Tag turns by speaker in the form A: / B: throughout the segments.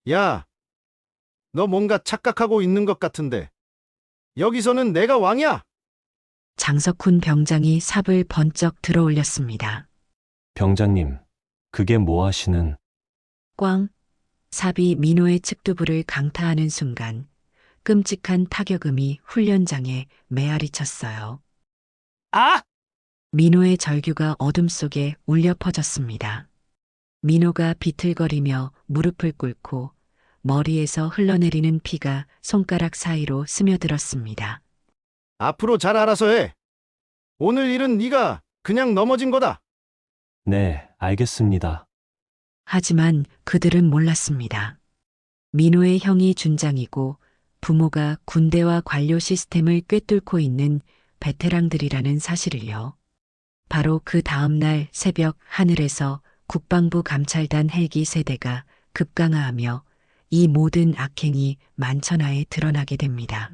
A: 야, 너 뭔가 착각하고 있는 것 같은데. 여기서는 내가 왕이야!
B: 장석훈 병장이 삽을 번쩍 들어올렸습니다.
C: 병장님, 그게 뭐 하시는?
B: 꽝! 삽이 민호의 측두부를 강타하는 순간 끔찍한 타격음이 훈련장에 메아리 쳤어요.
C: 아!
B: 민호의 절규가 어둠 속에 울려 퍼졌습니다. 민호가 비틀거리며 무릎을 꿇고 머리에서 흘러내리는 피가 손가락 사이로 스며들었습니다.
A: 앞으로 잘 알아서 해. 오늘 일은 네가 그냥 넘어진 거다.
C: 네, 알겠습니다.
B: 하지만 그들은 몰랐습니다. 민호의 형이 준장이고 부모가 군대와 관료 시스템을 꿰뚫고 있는 베테랑들이라는 사실을요. 바로 그 다음날 새벽 하늘에서 국방부 감찰단 헬기 세대가 급강하하며 이 모든 악행이 만천하에 드러나게 됩니다.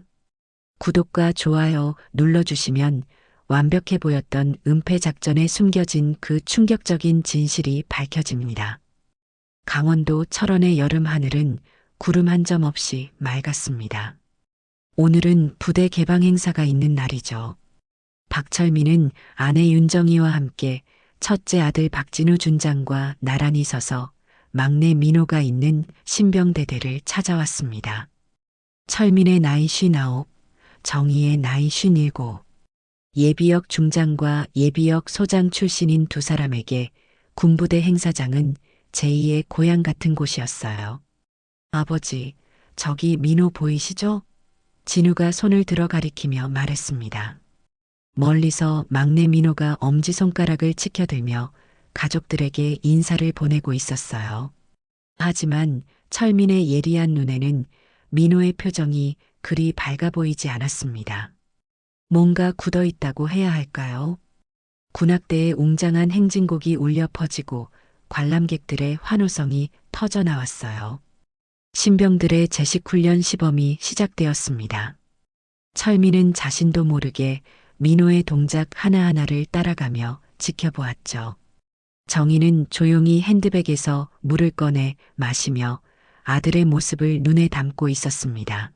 B: 구독과 좋아요 눌러주시면 완벽해 보였던 은폐 작전에 숨겨진 그 충격적인 진실이 밝혀집니다. 강원도 철원의 여름 하늘은 구름 한 점 없이 맑았습니다. 오늘은 부대 개방 행사가 있는 날이죠. 박철민은 아내 윤정희와 함께 첫째 아들 박진우 준장과 나란히 서서 막내 민호가 있는 신병대대를 찾아왔습니다. 철민의 나이 59, 정희의 나이 57. 예비역 중장과 예비역 소장 출신인 두 사람에게 군부대 행사장은 제2의 고향 같은 곳이었어요. 아버지, 저기 민호 보이시죠? 진우가 손을 들어 가리키며 말했습니다. 멀리서 막내 민호가 엄지손가락을 치켜들며 가족들에게 인사를 보내고 있었어요. 하지만 철민의 예리한 눈에는 민호의 표정이 그리 밝아 보이지 않았습니다. 뭔가 굳어 있다고 해야 할까요? 군악대의 웅장한 행진곡이 울려 퍼지고 관람객들의 환호성이 터져 나왔어요. 신병들의 제식훈련 시범이 시작되었습니다. 철민은 자신도 모르게 민호의 동작 하나하나를 따라가며 지켜보았죠. 정희는 조용히 핸드백에서 물을 꺼내 마시며 아들의 모습을 눈에 담고 있었습니다.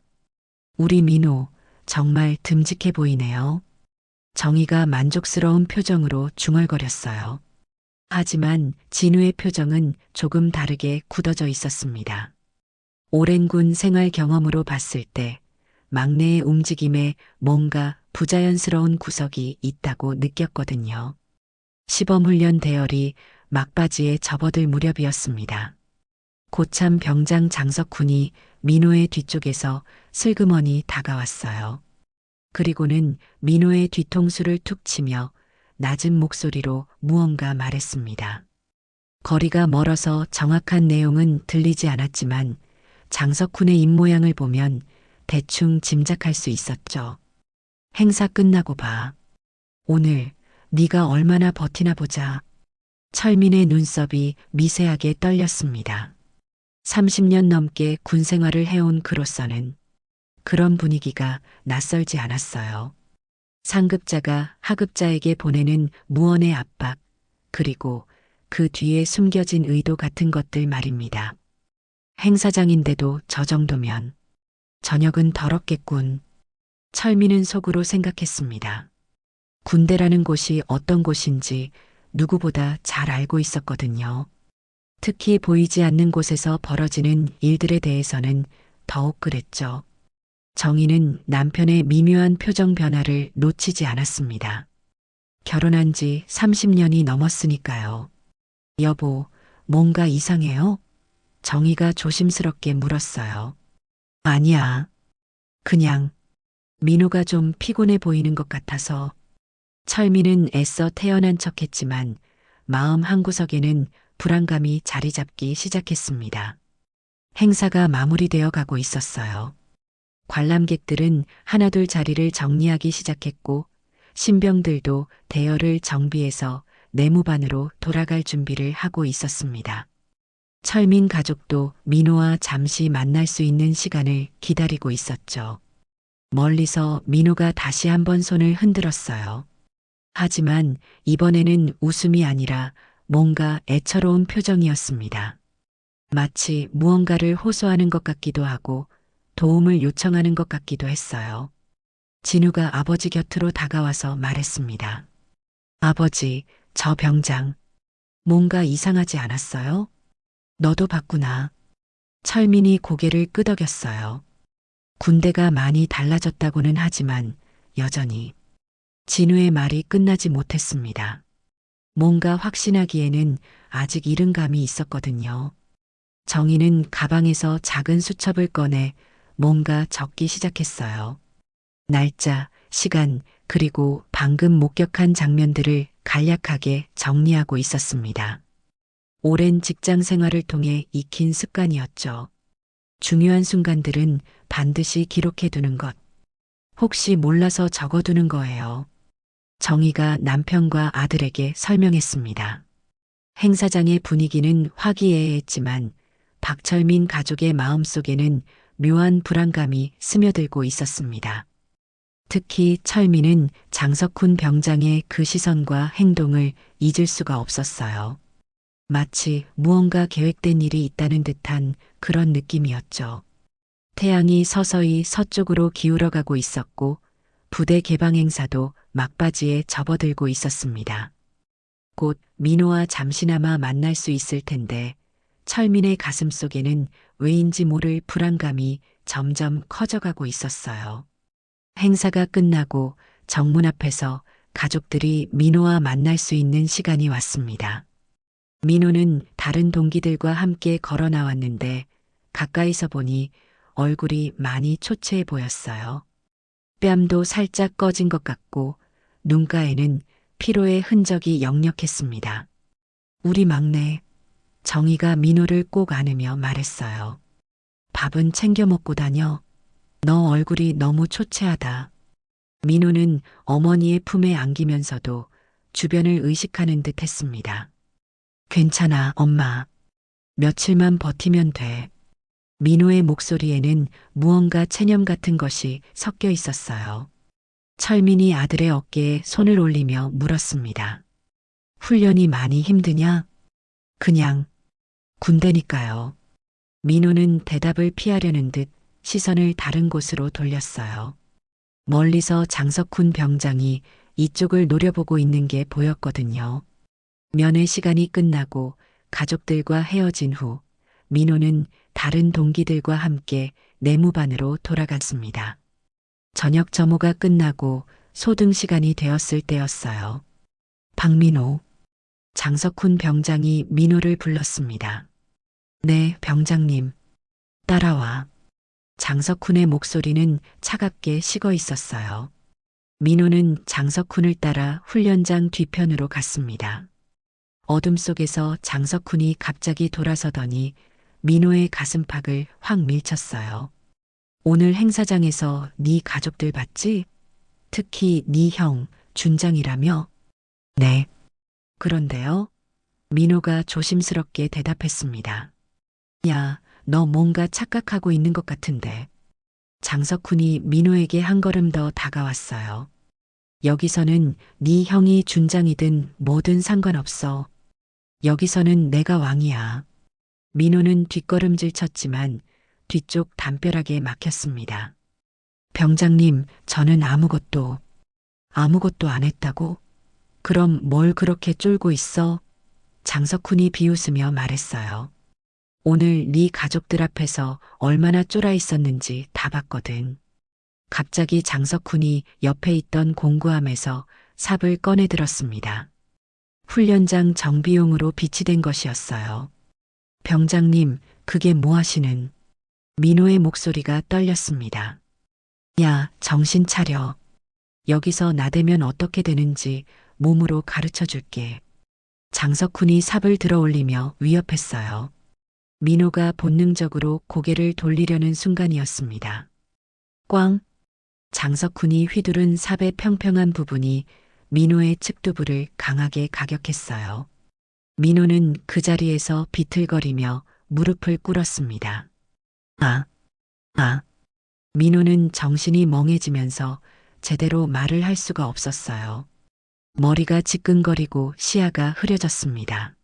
B: 우리 민호, 정말 듬직해 보이네요. 정희가 만족스러운 표정으로 중얼거렸어요. 하지만 진우의 표정은 조금 다르게 굳어져 있었습니다. 오랜 군 생활 경험으로 봤을 때 막내의 움직임에 뭔가 부자연스러운 구석이 있다고 느꼈거든요. 시범훈련 대열이 막바지에 접어들 무렵이었습니다. 고참 병장 장석훈이 민호의 뒤쪽에서 슬그머니 다가왔어요. 그리고는 민호의 뒤통수를 툭 치며 낮은 목소리로 무언가 말했습니다. 거리가 멀어서 정확한 내용은 들리지 않았지만 장석훈의 입모양을 보면 대충 짐작할 수 있었죠. 행사 끝나고 봐. 오늘 네가 얼마나 버티나 보자. 철민의 눈썹이 미세하게 떨렸습니다. 30년 넘게 군 생활을 해온 그로서는 그런 분위기가 낯설지 않았어요. 상급자가 하급자에게 보내는 무언의 압박, 그리고 그 뒤에 숨겨진 의도 같은 것들 말입니다. 행사장인데도 저 정도면 저녁은 더럽겠군. 철민은 속으로 생각했습니다. 군대라는 곳이 어떤 곳인지 누구보다 잘 알고 있었거든요. 특히 보이지 않는 곳에서 벌어지는 일들에 대해서는 더욱 그랬죠. 정희는 남편의 미묘한 표정 변화를 놓치지 않았습니다. 결혼한 지 30년이 넘었으니까요. 여보, 뭔가 이상해요? 정희가 조심스럽게 물었어요. 아니야. 그냥 민호가 좀 피곤해 보이는 것 같아서. 철민은 애써 태연한 척했지만 마음 한구석에는 불안감이 자리 잡기 시작했습니다. 행사가 마무리되어 가고 있었어요. 관람객들은 하나둘 자리를 정리하기 시작했고 신병들도 대열을 정비해서 내무반으로 돌아갈 준비를 하고 있었습니다. 철민 가족도 민호와 잠시 만날 수 있는 시간을 기다리고 있었죠. 멀리서 민호가 다시 한번 손을 흔들었어요. 하지만 이번에는 웃음이 아니라 뭔가 애처로운 표정이었습니다. 마치 무언가를 호소하는 것 같기도 하고 도움을 요청하는 것 같기도 했어요. 진우가 아버지 곁으로 다가와서 말했습니다. 아버지, 저 병장. 뭔가 이상하지 않았어요? 너도 봤구나. 철민이 고개를 끄덕였어요. 군대가 많이 달라졌다고는 하지만 여전히 진우의 말이 끝나지 못했습니다. 뭔가 확신하기에는 아직 이른 감이 있었거든요. 정희는 가방에서 작은 수첩을 꺼내 뭔가 적기 시작했어요. 날짜, 시간, 그리고 방금 목격한 장면들을 간략하게 정리하고 있었습니다. 오랜 직장 생활을 통해 익힌 습관이었죠. 중요한 순간들은 반드시 기록해두는 것. 혹시 몰라서 적어두는 거예요. 정희가 남편과 아들에게 설명했습니다. 행사장의 분위기는 화기애애했지만 박철민 가족의 마음속에는 묘한 불안감이 스며들고 있었습니다. 특히 철민은 장석훈 병장의 그 시선과 행동을 잊을 수가 없었어요. 마치 무언가 계획된 일이 있다는 듯한 그런 느낌이었죠. 태양이 서서히 서쪽으로 기울어가고 있었고 부대 개방 행사도 막바지에 접어들고 있었습니다. 곧 민호와 잠시나마 만날 수 있을 텐데 철민의 가슴 속에는 왜인지 모를 불안감이 점점 커져가고 있었어요. 행사가 끝나고 정문 앞에서 가족들이 민호와 만날 수 있는 시간이 왔습니다. 민호는 다른 동기들과 함께 걸어 나왔는데 가까이서 보니 얼굴이 많이 초췌해 보였어요. 뺨도 살짝 꺼진 것 같고 눈가에는 피로의 흔적이 역력했습니다. 우리 막내, 정희가 민호를 꼭 안으며 말했어요. 밥은 챙겨 먹고 다녀. 너 얼굴이 너무 초췌하다. 민호는 어머니의 품에 안기면서도 주변을 의식하는 듯 했습니다. 괜찮아, 엄마. 며칠만 버티면 돼. 민호의 목소리에는 무언가 체념 같은 것이 섞여 있었어요. 철민이 아들의 어깨에 손을 올리며 물었습니다. 훈련이 많이 힘드냐? 그냥 군대니까요. 민호는 대답을 피하려는 듯 시선을 다른 곳으로 돌렸어요. 멀리서 장석훈 병장이 이쪽을 노려보고 있는 게 보였거든요. 면회 시간이 끝나고 가족들과 헤어진 후 민호는 다른 동기들과 함께 내무반으로 돌아갔습니다. 저녁 점호가 끝나고 소등 시간이 되었을 때였어요. 박민호, 장석훈 병장이 민호를 불렀습니다. 네, 병장님. 따라와. 장석훈의 목소리는 차갑게 식어 있었어요. 민호는 장석훈을 따라 훈련장 뒤편으로 갔습니다. 어둠 속에서 장석훈이 갑자기 돌아서더니 민호의 가슴팍을 확 밀쳤어요. 오늘 행사장에서 네 가족들 봤지? 특히 네 형, 준장이라며? 네. 그런데요? 민호가 조심스럽게 대답했습니다. 야, 너 뭔가 착각하고 있는 것 같은데. 장석훈이 민호에게 한 걸음 더 다가왔어요. 여기서는 네 형이 준장이든 뭐든 상관없어. 여기서는 내가 왕이야. 민호는 뒷걸음질 쳤지만 뒤쪽 담벼락에 막혔습니다. 병장님, 저는 아무것도 안 했다고? 그럼 뭘 그렇게 쫄고 있어? 장석훈이 비웃으며 말했어요. 오늘 네 가족들 앞에서 얼마나 쫄아 있었는지 다 봤거든. 갑자기 장석훈이 옆에 있던 공구함에서 삽을 꺼내 들었습니다. 훈련장 정비용으로 비치된 것이었어요. 병장님, 그게 뭐 하시는? 민호의 목소리가 떨렸습니다. 야, 정신 차려. 여기서 나대면 어떻게 되는지 몸으로 가르쳐 줄게. 장석훈이 삽을 들어 올리며 위협했어요. 민호가 본능적으로 고개를 돌리려는 순간이었습니다. 꽝! 장석훈이 휘두른 삽의 평평한 부분이 민호의 측두부를 강하게 가격했어요. 민호는 그 자리에서 비틀거리며 무릎을 꿇었습니다. 아. 민호는 정신이 멍해지면서 제대로 말을 할 수가 없었어요. 머리가 지끈거리고 시야가 흐려졌습니다.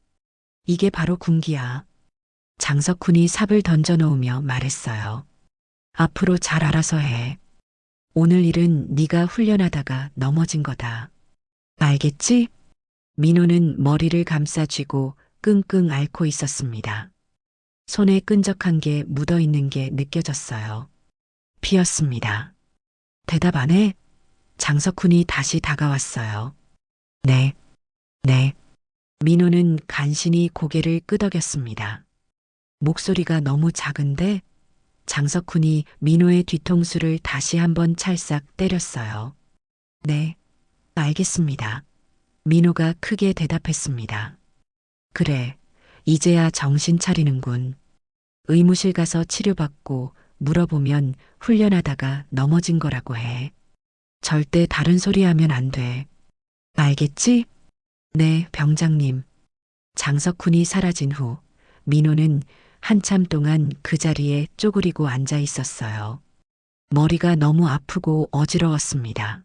B: 이게 바로 군기야. 장석훈이 삽을 던져놓으며 말했어요. 앞으로 잘 알아서 해. 오늘 일은 네가 훈련하다가 넘어진 거다. 알겠지? 민호는 머리를 감싸쥐고 끙끙 앓고 있었습니다. 손에 끈적한 게 묻어 있는 게 느껴졌어요. 피었습니다. 대답 안 해? 장석훈이 다시 다가왔어요. 네, 네. 민호는 간신히 고개를 끄덕였습니다. 목소리가 너무 작은데 장석훈이 민호의 뒤통수를 다시 한번 찰싹 때렸어요. 네, 알겠습니다. 민호가 크게 대답했습니다. 그래, 이제야 정신 차리는군. 의무실 가서 치료받고 물어보면 훈련하다가 넘어진 거라고 해. 절대 다른 소리 하면 안 돼. 알겠지? 네, 병장님. 장석훈이 사라진 후 민호는 한참 동안 그 자리에 쪼그리고 앉아 있었어요. 머리가 너무 아프고 어지러웠습니다.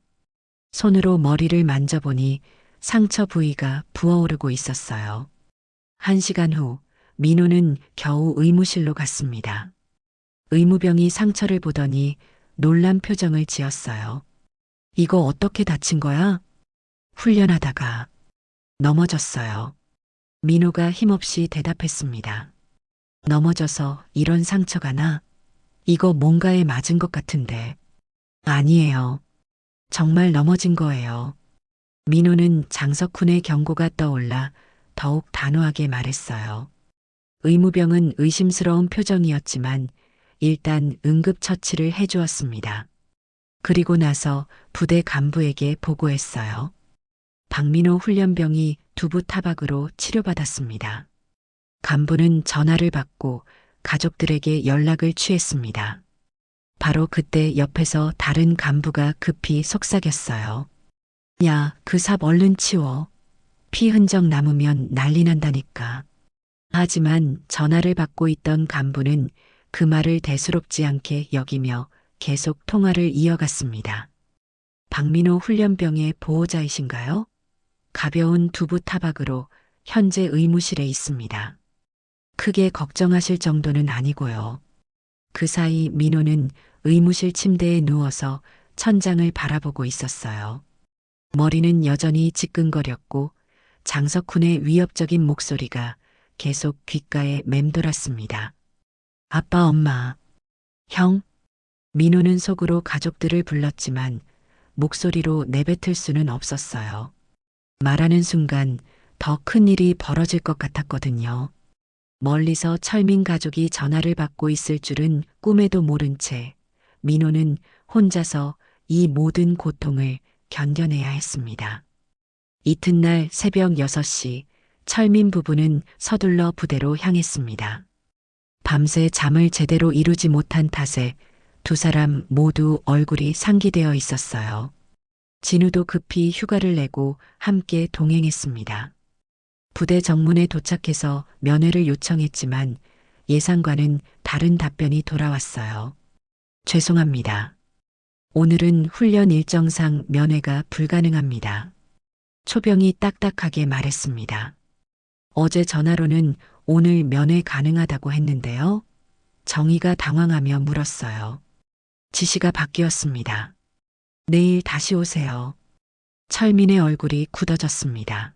B: 손으로 머리를 만져보니 상처 부위가 부어오르고 있었어요. 1시간 후 민호는 겨우 의무실로 갔습니다. 의무병이 상처를 보더니 놀란 표정을 지었어요. 이거 어떻게 다친 거야? 훈련하다가 넘어졌어요. 민호가 힘없이 대답했습니다. 넘어져서 이런 상처가 나? 이거 뭔가에 맞은 것 같은데. 아니에요. 정말 넘어진 거예요. 민호는 장석훈의 경고가 떠올라 더욱 단호하게 말했어요. 의무병은 의심스러운 표정이었지만 일단 응급처치를 해주었습니다. 그리고 나서 부대 간부에게 보고했어요. 박민호 훈련병이 두부 타박으로 치료받았습니다. 간부는 전화를 받고 가족들에게 연락을 취했습니다. 바로 그때 옆에서 다른 간부가 급히 속삭였어요. 야, 그 삽 얼른 치워. 피 흔적 남으면 난리 난다니까. 하지만 전화를 받고 있던 간부는 그 말을 대수롭지 않게 여기며 계속 통화를 이어갔습니다. 박민호 훈련병의 보호자이신가요? 가벼운 두부 타박으로 현재 의무실에 있습니다. 크게 걱정하실 정도는 아니고요. 그 사이 민호는 의무실 침대에 누워서 천장을 바라보고 있었어요. 머리는 여전히 지끈거렸고 장석훈의 위협적인 목소리가 계속 귓가에 맴돌았습니다. 아빠, 엄마, 형? 민호는 속으로 가족들을 불렀지만 목소리로 내뱉을 수는 없었어요. 말하는 순간 더 큰 일이 벌어질 것 같았거든요. 멀리서 철민 가족이 전화를 받고 있을 줄은 꿈에도 모른 채 민호는 혼자서 이 모든 고통을 견뎌내야 했습니다. 이튿날 새벽 6시 철민 부부는 서둘러 부대로 향했습니다. 밤새 잠을 제대로 이루지 못한 탓에 두 사람 모두 얼굴이 상기되어 있었어요. 진우도 급히 휴가를 내고 함께 동행했습니다. 부대 정문에 도착해서 면회를 요청했지만 예상과는 다른 답변이 돌아왔어요. 죄송합니다. 오늘은 훈련 일정상 면회가 불가능합니다. 초병이 딱딱하게 말했습니다. 어제 전화로는 오늘 면회 가능하다고 했는데요. 정희가 당황하며 물었어요. 지시가 바뀌었습니다. 내일 다시 오세요. 철민의 얼굴이 굳어졌습니다.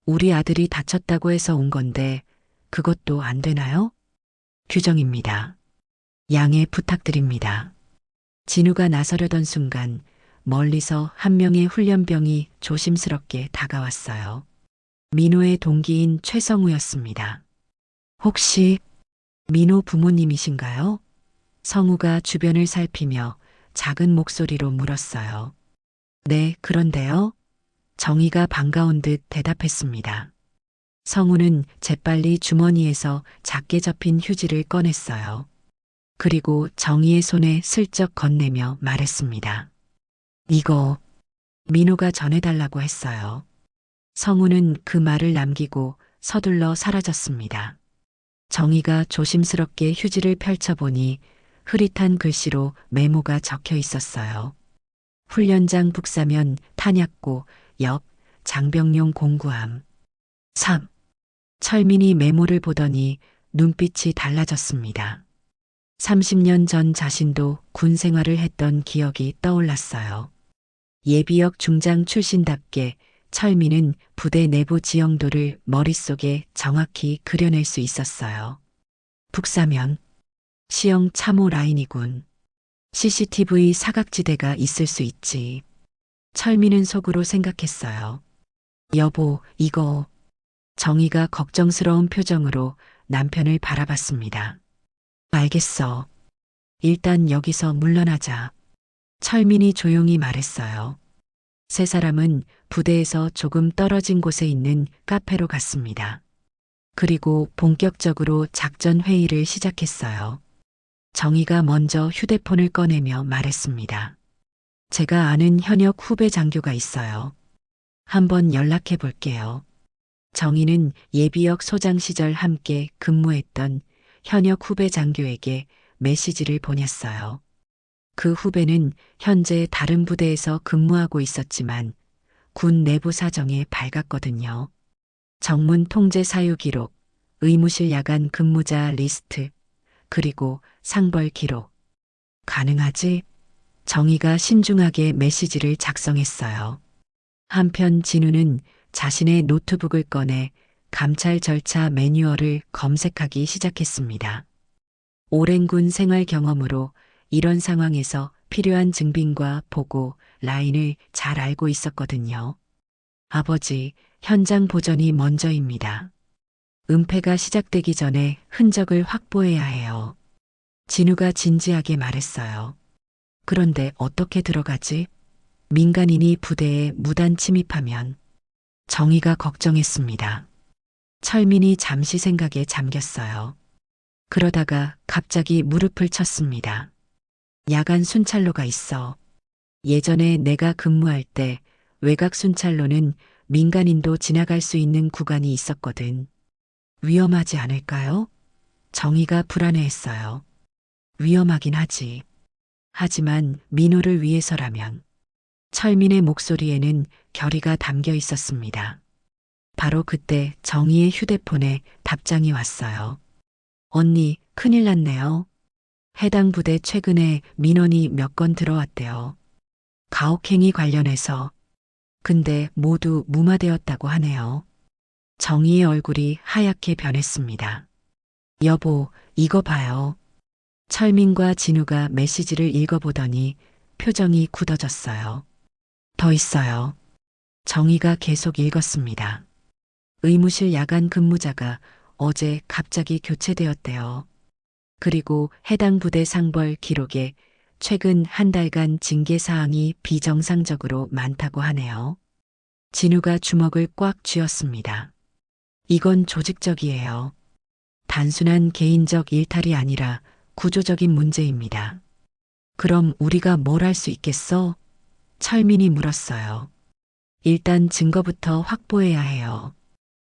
B: 우리 아들이 다쳤다고 해서 온 건데 그것도 안 되나요? 규정입니다. 양해 부탁드립니다. 진우가 나서려던 순간 멀리서 한 명의 훈련병이 조심스럽게 다가왔어요. 민호의 동기인 최성우였습니다. 혹시 민호 부모님이신가요? 성우가 주변을 살피며 작은 목소리로 물었어요. 네, 그런데요. 정희가 반가운 듯 대답했습니다. 성우는 재빨리 주머니에서 작게 접힌 휴지를 꺼냈어요. 그리고 정희의 손에 슬쩍 건네며 말했습니다. 이거 민호가 전해달라고 했어요. 성우는 그 말을 남기고 서둘러 사라졌습니다. 정희가 조심스럽게 휴지를 펼쳐보니 흐릿한 글씨로 메모가 적혀 있었어요. 훈련장 북사면 탄약고 옆 장병용 공구함. 3. 철민이 메모를 보더니 눈빛이 달라졌습니다. 30년 전 자신도 군 생활을 했던 기억이 떠올랐어요. 예비역 중장 출신답게 철민은 부대 내부 지형도를 머릿속에 정확히 그려낼 수 있었어요. 북사면, 시형 참호 라인이군. CCTV 사각지대가 있을 수 있지. 철민은 속으로 생각했어요. 여보, 이거. 정희가 걱정스러운 표정으로 남편을 바라봤습니다. 알겠어. 일단 여기서 물러나자. 철민이 조용히 말했어요. 세 사람은 부대에서 조금 떨어진 곳에 있는 카페로 갔습니다. 그리고 본격적으로 작전 회의를 시작했어요. 정희가 먼저 휴대폰을 꺼내며 말했습니다. 제가 아는 현역 후배 장교가 있어요. 한번 연락해 볼게요. 정희는 예비역 소장 시절 함께 근무했던 현역 후배 장교에게 메시지를 보냈어요. 그 후배는 현재 다른 부대에서 근무하고 있었지만 군 내부 사정에 밝았거든요. 정문 통제 사유 기록, 의무실 야간 근무자 리스트, 그리고 상벌 기록. 가능하지? 정희가 신중하게 메시지를 작성했어요. 한편 진우는 자신의 노트북을 꺼내 감찰 절차 매뉴얼을 검색하기 시작했습니다. 오랜 군 생활 경험으로 이런 상황에서 필요한 증빙과 보고 라인을 잘 알고 있었거든요. 아버지, 현장 보전이 먼저입니다. 은폐가 시작되기 전에 흔적을 확보해야 해요. 진우가 진지하게 말했어요. 그런데 어떻게 들어가지? 민간인이 부대에 무단 침입하면. 정희가 걱정했습니다. 철민이 잠시 생각에 잠겼어요. 그러다가 갑자기 무릎을 쳤습니다. 야간 순찰로가 있어. 예전에 내가 근무할 때 외곽 순찰로는 민간인도 지나갈 수 있는 구간이 있었거든. 위험하지 않을까요? 정희가 불안해했어요. 위험하긴 하지. 하지만 민호를 위해서라면. 철민의 목소리에는 결의가 담겨 있었습니다. 바로 그때 정희의 휴대폰에 답장이 왔어요. 언니, 큰일 났네요. 해당 부대 최근에 민원이 몇 건 들어왔대요. 가혹행위 관련해서. 근데 모두 무마되었다고 하네요. 정희의 얼굴이 하얗게 변했습니다. 여보, 이거 봐요. 철민과 진우가 메시지를 읽어보더니 표정이 굳어졌어요. 더 있어요. 정희가 계속 읽었습니다. 의무실 야간 근무자가 어제 갑자기 교체되었대요. 그리고 해당 부대 상벌 기록에 최근 한 달간 징계 사항이 비정상적으로 많다고 하네요. 진우가 주먹을 꽉 쥐었습니다. 이건 조직적이에요. 단순한 개인적 일탈이 아니라 구조적인 문제입니다. 그럼 우리가 뭘 할 수 있겠어? 철민이 물었어요. 일단 증거부터 확보해야 해요.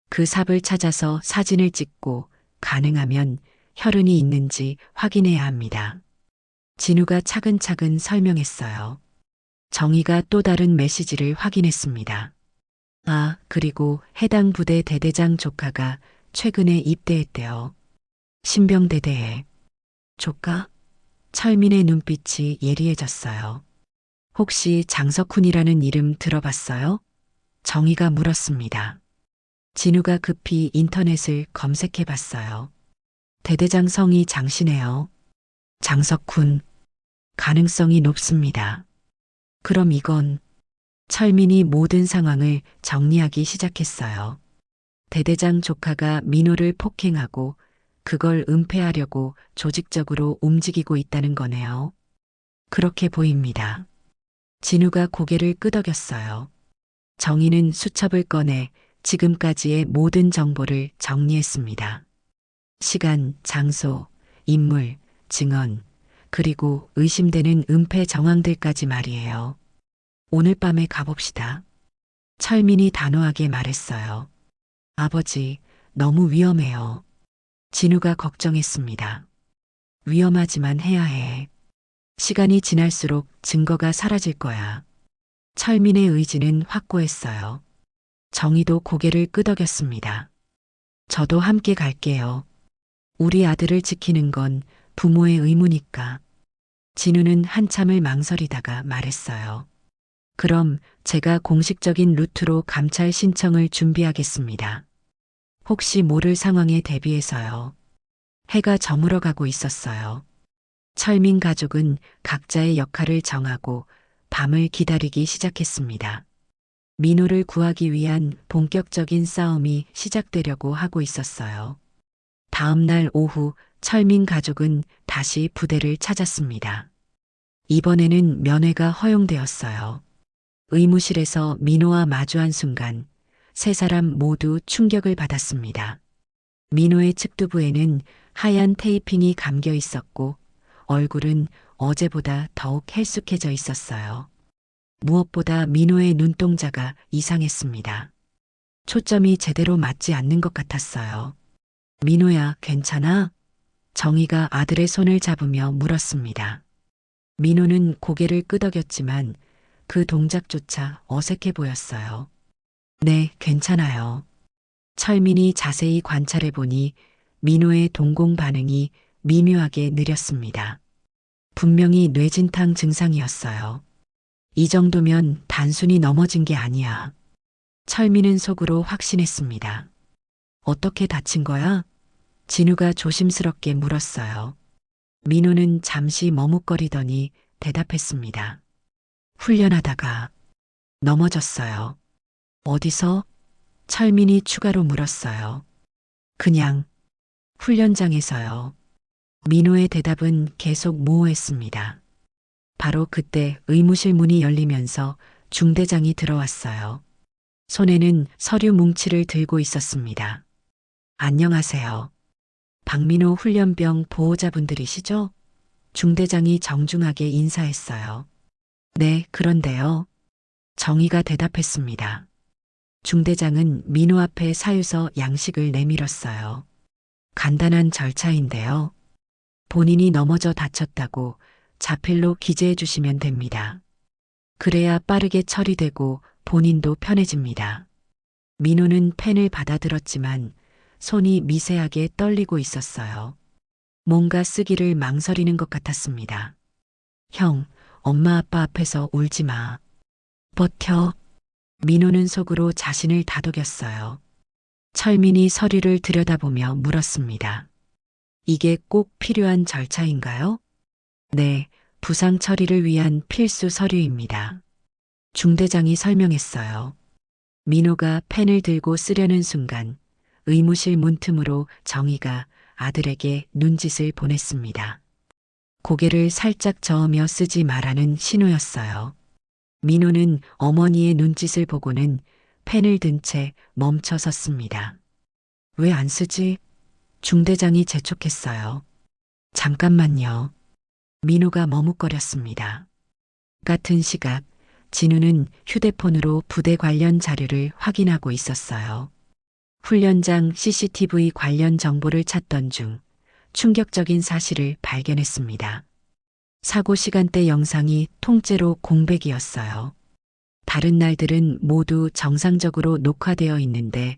B: 그 삽을 찾아서 사진을 찍고 가능하면 혈흔이 있는지 확인해야 합니다. 진우가 차근차근 설명했어요. 정희가 또 다른 메시지를 확인했습니다. 아, 그리고 해당 부대 대대장 조카가 최근에 입대했대요. 신병대대에. 조카? 철민의 눈빛이 예리해졌어요. 혹시 장석훈이라는 이름 들어봤어요? 정희가 물었습니다. 진우가 급히 인터넷을 검색해 봤어요. 대대장 성이 장씨네요. 장석훈. 가능성이 높습니다. 그럼 이건 철민이 모든 상황을 정리하기 시작했어요. 대대장 조카가 민호를 폭행하고 그걸 은폐하려고 조직적으로 움직이고 있다는 거네요. 그렇게 보입니다. 진우가 고개를 끄덕였어요. 정희는 수첩을 꺼내 지금까지의 모든 정보를 정리했습니다. 시간, 장소, 인물, 증언, 그리고 의심되는 은폐 정황들까지 말이에요. 오늘 밤에 가봅시다. 철민이 단호하게 말했어요. 아버지, 너무 위험해요. 진우가 걱정했습니다. 위험하지만 해야 해. 시간이 지날수록 증거가 사라질 거야. 철민의 의지는 확고했어요. 정희도 고개를 끄덕였습니다. 저도 함께 갈게요. 우리 아들을 지키는 건 부모의 의무니까. 진우는 한참을 망설이다가 말했어요. 그럼 제가 공식적인 루트로 감찰 신청을 준비하겠습니다. 혹시 모를 상황에 대비해서요. 해가 저물어 가고 있었어요. 철민 가족은 각자의 역할을 정하고 밤을 기다리기 시작했습니다. 민호를 구하기 위한 본격적인 싸움이 시작되려고 하고 있었어요. 다음 날 오후 철민 가족은 다시 부대를 찾았습니다. 이번에는 면회가 허용되었어요. 의무실에서 민호와 마주한 순간 세 사람 모두 충격을 받았습니다. 민호의 측두부에는 하얀 테이핑이 감겨 있었고 얼굴은 어제보다 더욱 헬쑥해져 있었어요. 무엇보다 민호의 눈동자가 이상했습니다. 초점이 제대로 맞지 않는 것 같았어요. 민호야, 괜찮아? 정희가 아들의 손을 잡으며 물었습니다. 민호는 고개를 끄덕였지만 그 동작조차 어색해 보였어요. 네, 괜찮아요. 철민이 자세히 관찰해 보니 민호의 동공 반응이 미묘하게 느렸습니다. 분명히 뇌진탕 증상이었어요. 이 정도면 단순히 넘어진 게 아니야. 철민은 속으로 확신했습니다. 어떻게 다친 거야? 진우가 조심스럽게 물었어요. 민호는 잠시 머뭇거리더니 대답했습니다. 훈련하다가 넘어졌어요. 어디서? 철민이 추가로 물었어요. 그냥 훈련장에서요. 민호의 대답은 계속 모호했습니다. 바로 그때 의무실 문이 열리면서 중대장이 들어왔어요. 손에는 서류 뭉치를 들고 있었습니다. 안녕하세요. 박민호 훈련병 보호자분들이시죠? 중대장이 정중하게 인사했어요. 네, 그런데요. 정희가 대답했습니다. 중대장은 민호 앞에 사유서 양식을 내밀었어요. 간단한 절차인데요. 본인이 넘어져 다쳤다고 자필로 기재해 주시면 됩니다. 그래야 빠르게 처리되고 본인도 편해집니다. 민호는 펜을 받아들었지만 손이 미세하게 떨리고 있었어요. 뭔가 쓰기를 망설이는 것 같았습니다. 형, 엄마 아빠 앞에서 울지 마. 버텨. 민호는 속으로 자신을 다독였어요. 철민이 서류를 들여다보며 물었습니다. 이게 꼭 필요한 절차인가요? 네, 부상 처리를 위한 필수 서류입니다. 중대장이 설명했어요. 민호가 펜을 들고 쓰려는 순간 의무실 문틈으로 정희가 아들에게 눈짓을 보냈습니다. 고개를 살짝 저으며 쓰지 말라는 신호였어요. 민호는 어머니의 눈짓을 보고는 펜을 든 채 멈춰 섰습니다. 왜 안 쓰지? 중대장이 재촉했어요. 잠깐만요. 민호가 머뭇거렸습니다. 같은 시각 진우는 휴대폰으로 부대 관련 자료를 확인하고 있었어요. 훈련장 CCTV 관련 정보를 찾던 중 충격적인 사실을 발견했습니다. 사고 시간대 영상이 통째로 공백이었어요. 다른 날들은 모두 정상적으로 녹화되어 있는데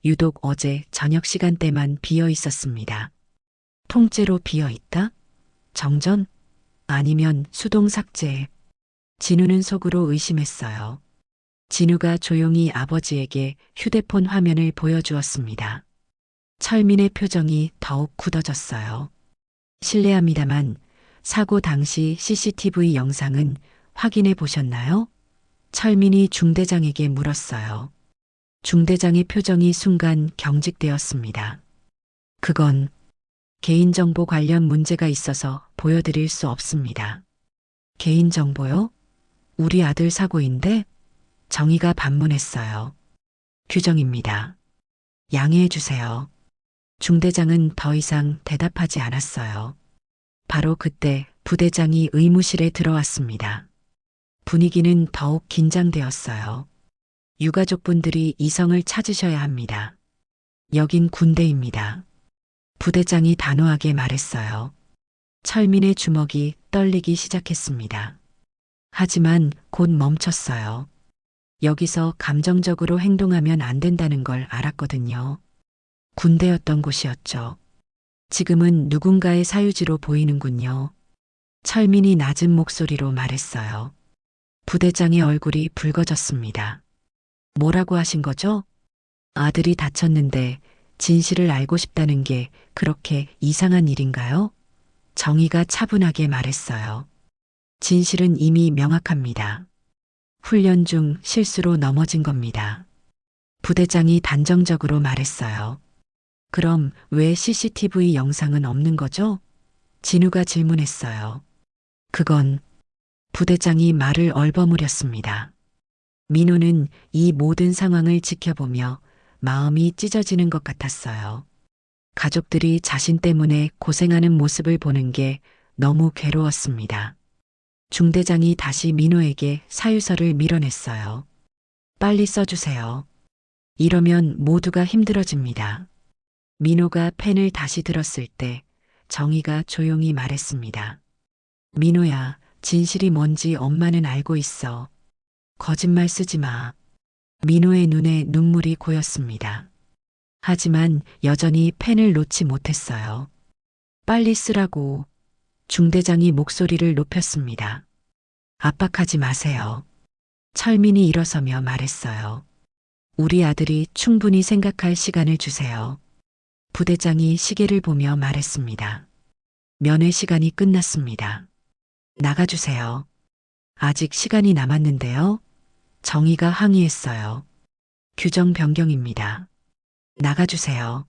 B: 유독 어제 저녁 시간대만 비어 있었습니다. 통째로 비어 있다? 정전? 아니면 수동 삭제? 진우는 속으로 의심했어요. 진우가 조용히 아버지에게 휴대폰 화면을 보여주었습니다. 철민의 표정이 더욱 굳어졌어요. 실례합니다만 사고 당시 CCTV 영상은 확인해 보셨나요? 철민이 중대장에게 물었어요. 중대장의 표정이 순간 경직되었습니다. 그건 개인정보 관련 문제가 있어서 보여드릴 수 없습니다. 개인정보요? 우리 아들 사고인데? 정희가 반문했어요. 규정입니다. 양해해 주세요. 중대장은 더 이상 대답하지 않았어요. 바로 그때 부대장이 의무실에 들어왔습니다. 분위기는 더욱 긴장되었어요. 유가족분들이 이성을 찾으셔야 합니다. 여긴 군대입니다. 부대장이 단호하게 말했어요. 철민의 주먹이 떨리기 시작했습니다. 하지만 곧 멈췄어요. 여기서 감정적으로 행동하면 안 된다는 걸 알았거든요. 군대였던 곳이었죠. 지금은 누군가의 사유지로 보이는군요. 철민이 낮은 목소리로 말했어요. 부대장의 얼굴이 붉어졌습니다. 뭐라고 하신 거죠? 아들이 다쳤는데 진실을 알고 싶다는 게 그렇게 이상한 일인가요? 정희가 차분하게 말했어요. 진실은 이미 명확합니다. 훈련 중 실수로 넘어진 겁니다. 부대장이 단정적으로 말했어요. 그럼 왜 CCTV 영상은 없는 거죠? 진우가 질문했어요. 그건 부대장이 말을 얼버무렸습니다. 민호는 이 모든 상황을 지켜보며 마음이 찢어지는 것 같았어요. 가족들이 자신 때문에 고생하는 모습을 보는 게 너무 괴로웠습니다. 중대장이 다시 민호에게 사유서를 밀어냈어요. 빨리 써주세요. 이러면 모두가 힘들어집니다. 민호가 펜을 다시 들었을 때 정희가 조용히 말했습니다. 민호야, 진실이 뭔지 엄마는 알고 있어. 거짓말 쓰지 마. 민호의 눈에 눈물이 고였습니다. 하지만 여전히 펜을 놓지 못했어요. 빨리 쓰라고. 중대장이 목소리를 높였습니다. 압박하지 마세요. 철민이 일어서며 말했어요. 우리 아들이 충분히 생각할 시간을 주세요. 부대장이 시계를 보며 말했습니다. 면회 시간이 끝났습니다. 나가주세요. 아직 시간이 남았는데요. 정희가 항의했어요. 규정 변경입니다. 나가주세요.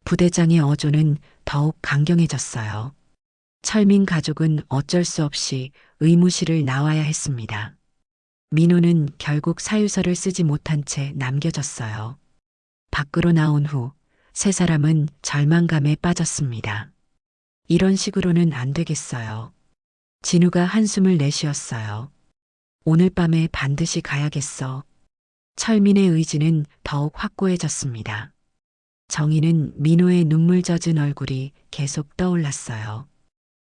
B: 부대장의 어조는 더욱 강경해졌어요. 철민 가족은 어쩔 수 없이 의무실을 나와야 했습니다. 민호는 결국 사유서를 쓰지 못한 채 남겨졌어요. 밖으로 나온 후 세 사람은 절망감에 빠졌습니다. 이런 식으로는 안 되겠어요. 진우가 한숨을 내쉬었어요. 오늘 밤에 반드시 가야겠어. 철민의 의지는 더욱 확고해졌습니다. 정희는 민호의 눈물 젖은 얼굴이 계속 떠올랐어요.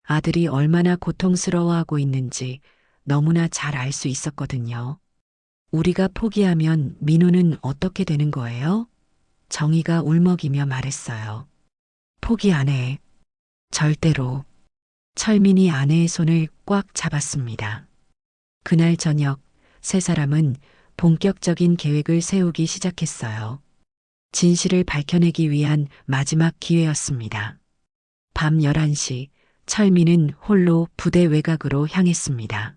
B: 아들이 얼마나 고통스러워하고 있는지 너무나 잘 알 수 있었거든요. 우리가 포기하면 민호는 어떻게 되는 거예요? 정희가 울먹이며 말했어요. 포기 안 해. 절대로. 철민이 아내의 손을 꽉 잡았습니다. 그날 저녁 세 사람은 본격적인 계획을 세우기 시작했어요. 진실을 밝혀내기 위한 마지막 기회였습니다. 밤 11시 철민은 홀로 부대 외곽으로 향했습니다.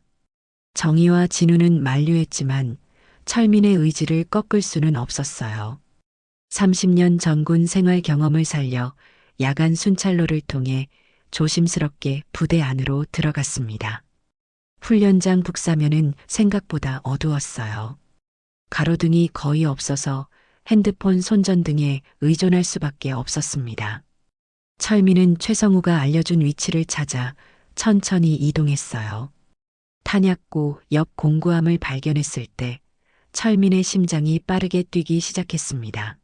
B: 정희와 진우는 만류했지만 철민의 의지를 꺾을 수는 없었어요. 30년 전군 생활 경험을 살려 야간 순찰로를 통해 조심스럽게 부대 안으로 들어갔습니다. 훈련장 북사면은 생각보다 어두웠어요. 가로등이 거의 없어서 핸드폰 손전등에 의존할 수밖에 없었습니다. 철민은 최성우가 알려준 위치를 찾아 천천히 이동했어요. 탄약고 옆 공구함을 발견했을 때 철민의 심장이 빠르게 뛰기 시작했습니다.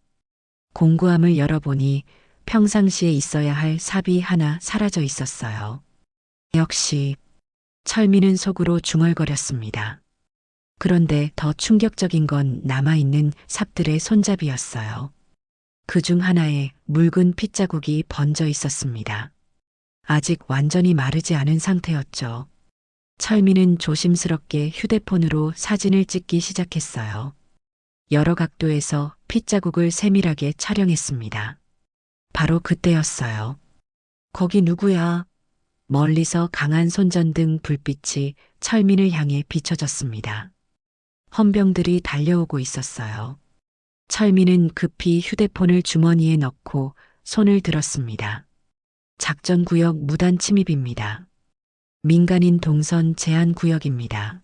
B: 공구함을 열어보니 평상시에 있어야 할 삽이 하나 사라져 있었어요. 역시 철민은 속으로 중얼거렸습니다. 그런데 더 충격적인 건 남아있는 삽들의 손잡이였어요. 그중 하나에 묽은 핏자국이 번져 있었습니다. 아직 완전히 마르지 않은 상태였죠. 철민은 조심스럽게 휴대폰으로 사진을 찍기 시작했어요. 여러 각도에서 핏자국을 세밀하게 촬영했습니다. 바로 그때였어요. 거기 누구야? 멀리서 강한 손전등 불빛이 철민을 향해 비춰졌습니다. 헌병들이 달려오고 있었어요. 철민은 급히 휴대폰을 주머니에 넣고 손을 들었습니다. 작전구역 무단 침입입니다. 민간인 동선 제한 구역입니다.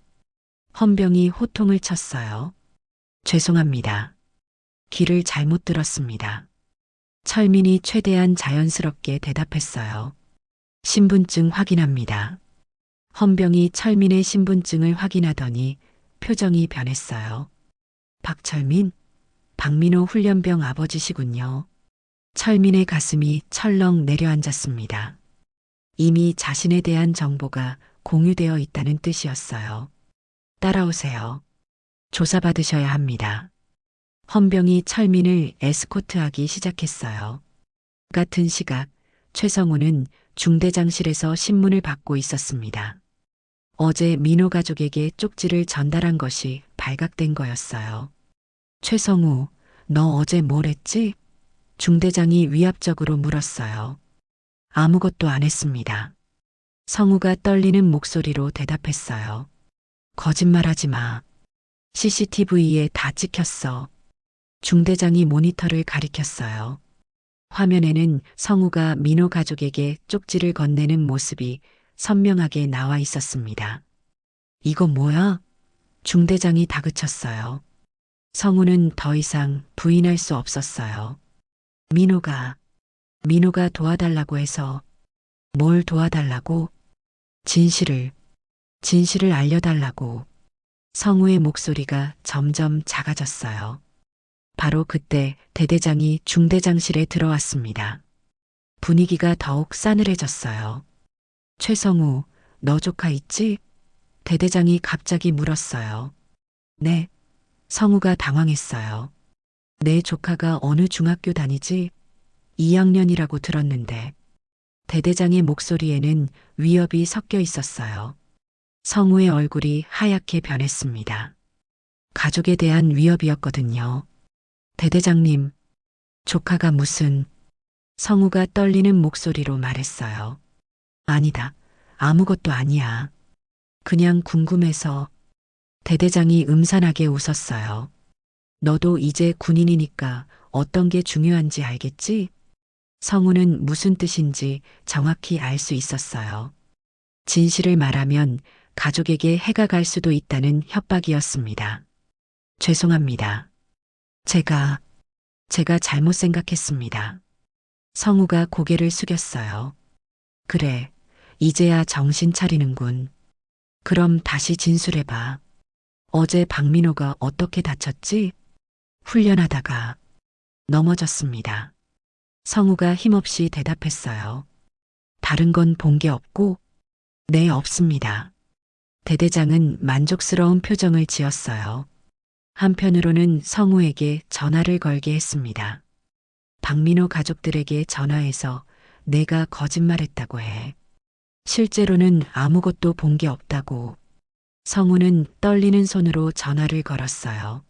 B: 헌병이 호통을 쳤어요. 죄송합니다. 귀를 잘못 들었습니다. 철민이 최대한 자연스럽게 대답했어요. 신분증 확인합니다. 헌병이 철민의 신분증을 확인하더니 표정이 변했어요. 박철민? 박민호 훈련병 아버지시군요. 철민의 가슴이 철렁 내려앉았습니다. 이미 자신에 대한 정보가 공유되어 있다는 뜻이었어요. 따라오세요. 조사받으셔야 합니다. 헌병이 철민을 에스코트하기 시작했어요. 같은 시각 최성우는 중대장실에서 신문을 받고 있었습니다. 어제 민호 가족에게 쪽지를 전달한 것이 발각된 거였어요. 최성우, 너 어제 뭘 했지? 중대장이 위압적으로 물었어요. 아무것도 안 했습니다. 성우가 떨리는 목소리로 대답했어요. 거짓말하지 마. CCTV에 다 찍혔어. 중대장이 모니터를 가리켰어요. 화면에는 성우가 민호 가족에게 쪽지를 건네는 모습이 선명하게 나와 있었습니다. 이거 뭐야? 중대장이 다그쳤어요. 성우는 더 이상 부인할 수 없었어요. 민호가 도와달라고 해서. 뭘 도와달라고? 진실을 알려달라고. 성우의 목소리가 점점 작아졌어요. 바로 그때 대대장이 중대장실에 들어왔습니다. 분위기가 더욱 싸늘해졌어요. 최성우, 너 조카 있지? 대대장이 갑자기 물었어요. 네. 성우가 당황했어요. 내 조카가 어느 중학교 다니지? 2학년이라고 들었는데. 대대장의 목소리에는 위협이 섞여 있었어요. 성우의 얼굴이 하얗게 변했습니다. 가족에 대한 위협이었거든요. 대대장님, 조카가 무슨... 성우가 떨리는 목소리로 말했어요. 아니다. 아무것도 아니야. 그냥 궁금해서. 대대장이 음산하게 웃었어요. 너도 이제 군인이니까 어떤 게 중요한지 알겠지? 성우는 무슨 뜻인지 정확히 알 수 있었어요. 진실을 말하면 가족에게 해가 갈 수도 있다는 협박이었습니다. 죄송합니다. 제가 잘못 생각했습니다. 성우가 고개를 숙였어요. 그래, 이제야 정신 차리는군. 그럼 다시 진술해봐. 어제 박민호가 어떻게 다쳤지? 훈련하다가 넘어졌습니다. 성우가 힘없이 대답했어요. 다른 건 본 게 없고? 네, 없습니다. 대대장은 만족스러운 표정을 지었어요. 한편으로는 성우에게 전화를 걸게 했습니다. 박민호 가족들에게 전화해서 내가 거짓말했다고 해. 실제로는 아무것도 본 게 없다고. 성우는 떨리는 손으로 전화를 걸었어요.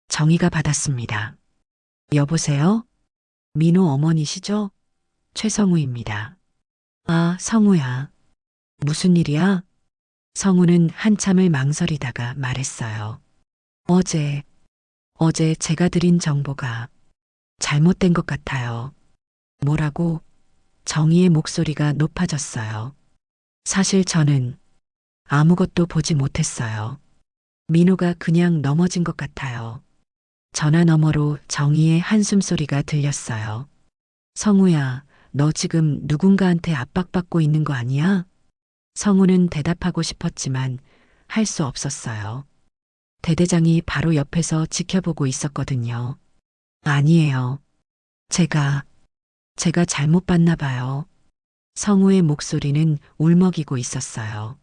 B: 정희가 받았습니다. 여보세요? 민호 어머니시죠? 최성우입니다. 아, 성우야. 무슨 일이야? 성우는 한참을 망설이다가 말했어요. 어제 제가 드린 정보가 잘못된 것 같아요. 뭐라고? 정희의 목소리가 높아졌어요. 사실 저는 아무것도 보지 못했어요. 민호가 그냥 넘어진 것 같아요. 전화 너머로 정희의 한숨소리가 들렸어요. 성우야, 너 지금 누군가한테 압박받고 있는 거 아니야? 성우는 대답하고 싶었지만 할 수 없었어요. 대대장이 바로 옆에서 지켜보고 있었거든요. 아니에요. 제가 잘못 봤나 봐요. 성우의 목소리는 울먹이고 있었어요.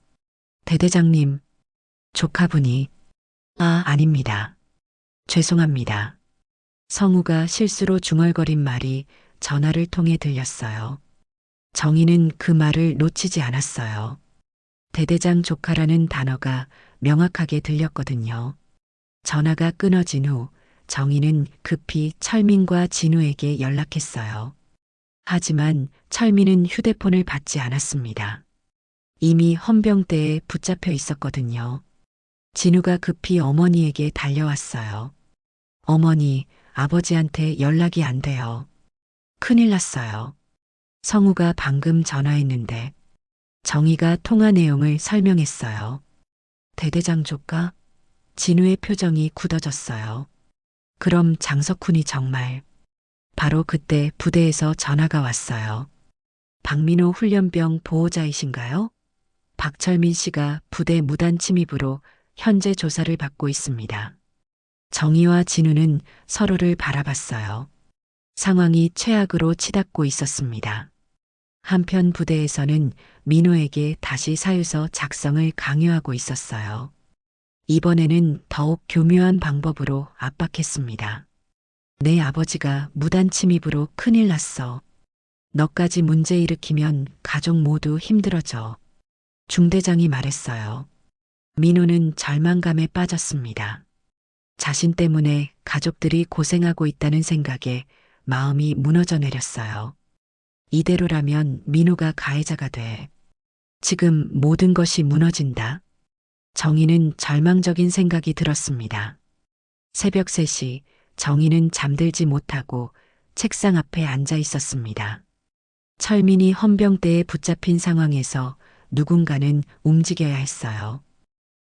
B: 대대장님, 조카분이... 아, 아닙니다. 죄송합니다. 성우가 실수로 중얼거린 말이 전화를 통해 들렸어요. 정희는 그 말을 놓치지 않았어요. 대대장 조카라는 단어가 명확하게 들렸거든요. 전화가 끊어진 후 정희는 급히 철민과 진우에게 연락했어요. 하지만 철민은 휴대폰을 받지 않았습니다. 이미 헌병대에 붙잡혀 있었거든요. 진우가 급히 어머니에게 달려왔어요. 어머니, 아버지한테 연락이 안 돼요. 큰일 났어요. 성우가 방금 전화했는데 정희가 통화 내용을 설명했어요. 대대장 조카? 진우의 표정이 굳어졌어요. 그럼 장석훈이 정말... 바로 그때 부대에서 전화가 왔어요. 박민호 훈련병 보호자이신가요? 박철민 씨가 부대 무단 침입으로 현재 조사를 받고 있습니다. 정희와 진우는 서로를 바라봤어요. 상황이 최악으로 치닫고 있었습니다. 한편 부대에서는 민호에게 다시 사유서 작성을 강요하고 있었어요. 이번에는 더욱 교묘한 방법으로 압박했습니다. 내 아버지가 무단 침입으로 큰일 났어. 너까지 문제 일으키면 가족 모두 힘들어져. 중대장이 말했어요. 민호는 절망감에 빠졌습니다. 자신 때문에 가족들이 고생하고 있다는 생각에 마음이 무너져 내렸어요. 이대로라면 민호가 가해자가 돼. 지금 모든 것이 무너진다. 정희는 절망적인 생각이 들었습니다. 새벽 3시 정희는 잠들지 못하고 책상 앞에 앉아 있었습니다. 철민이 헌병대에 붙잡힌 상황에서 누군가는 움직여야 했어요.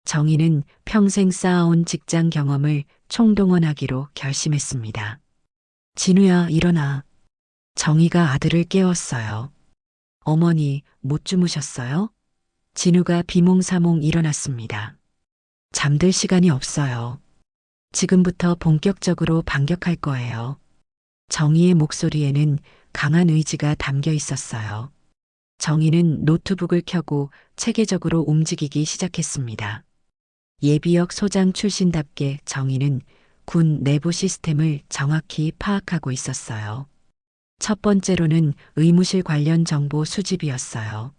B: 정희는 평생 쌓아온 직장 경험을 총동원하기로 결심했습니다. 진우야, 일어나. 정희가 아들을 깨웠어요. 어머니, 못 주무셨어요? 진우가 비몽사몽 일어났습니다. 잠들 시간이 없어요. 지금부터 본격적으로 반격할 거예요. 정희의 목소리에는 강한 의지가 담겨 있었어요. 정희는 노트북을 켜고 체계적으로 움직이기 시작했습니다. 예비역 소장 출신답게 정희는 군 내부 시스템을 정확히 파악하고 있었어요. 첫 번째로는 의무실 관련 정보 수집이었어요.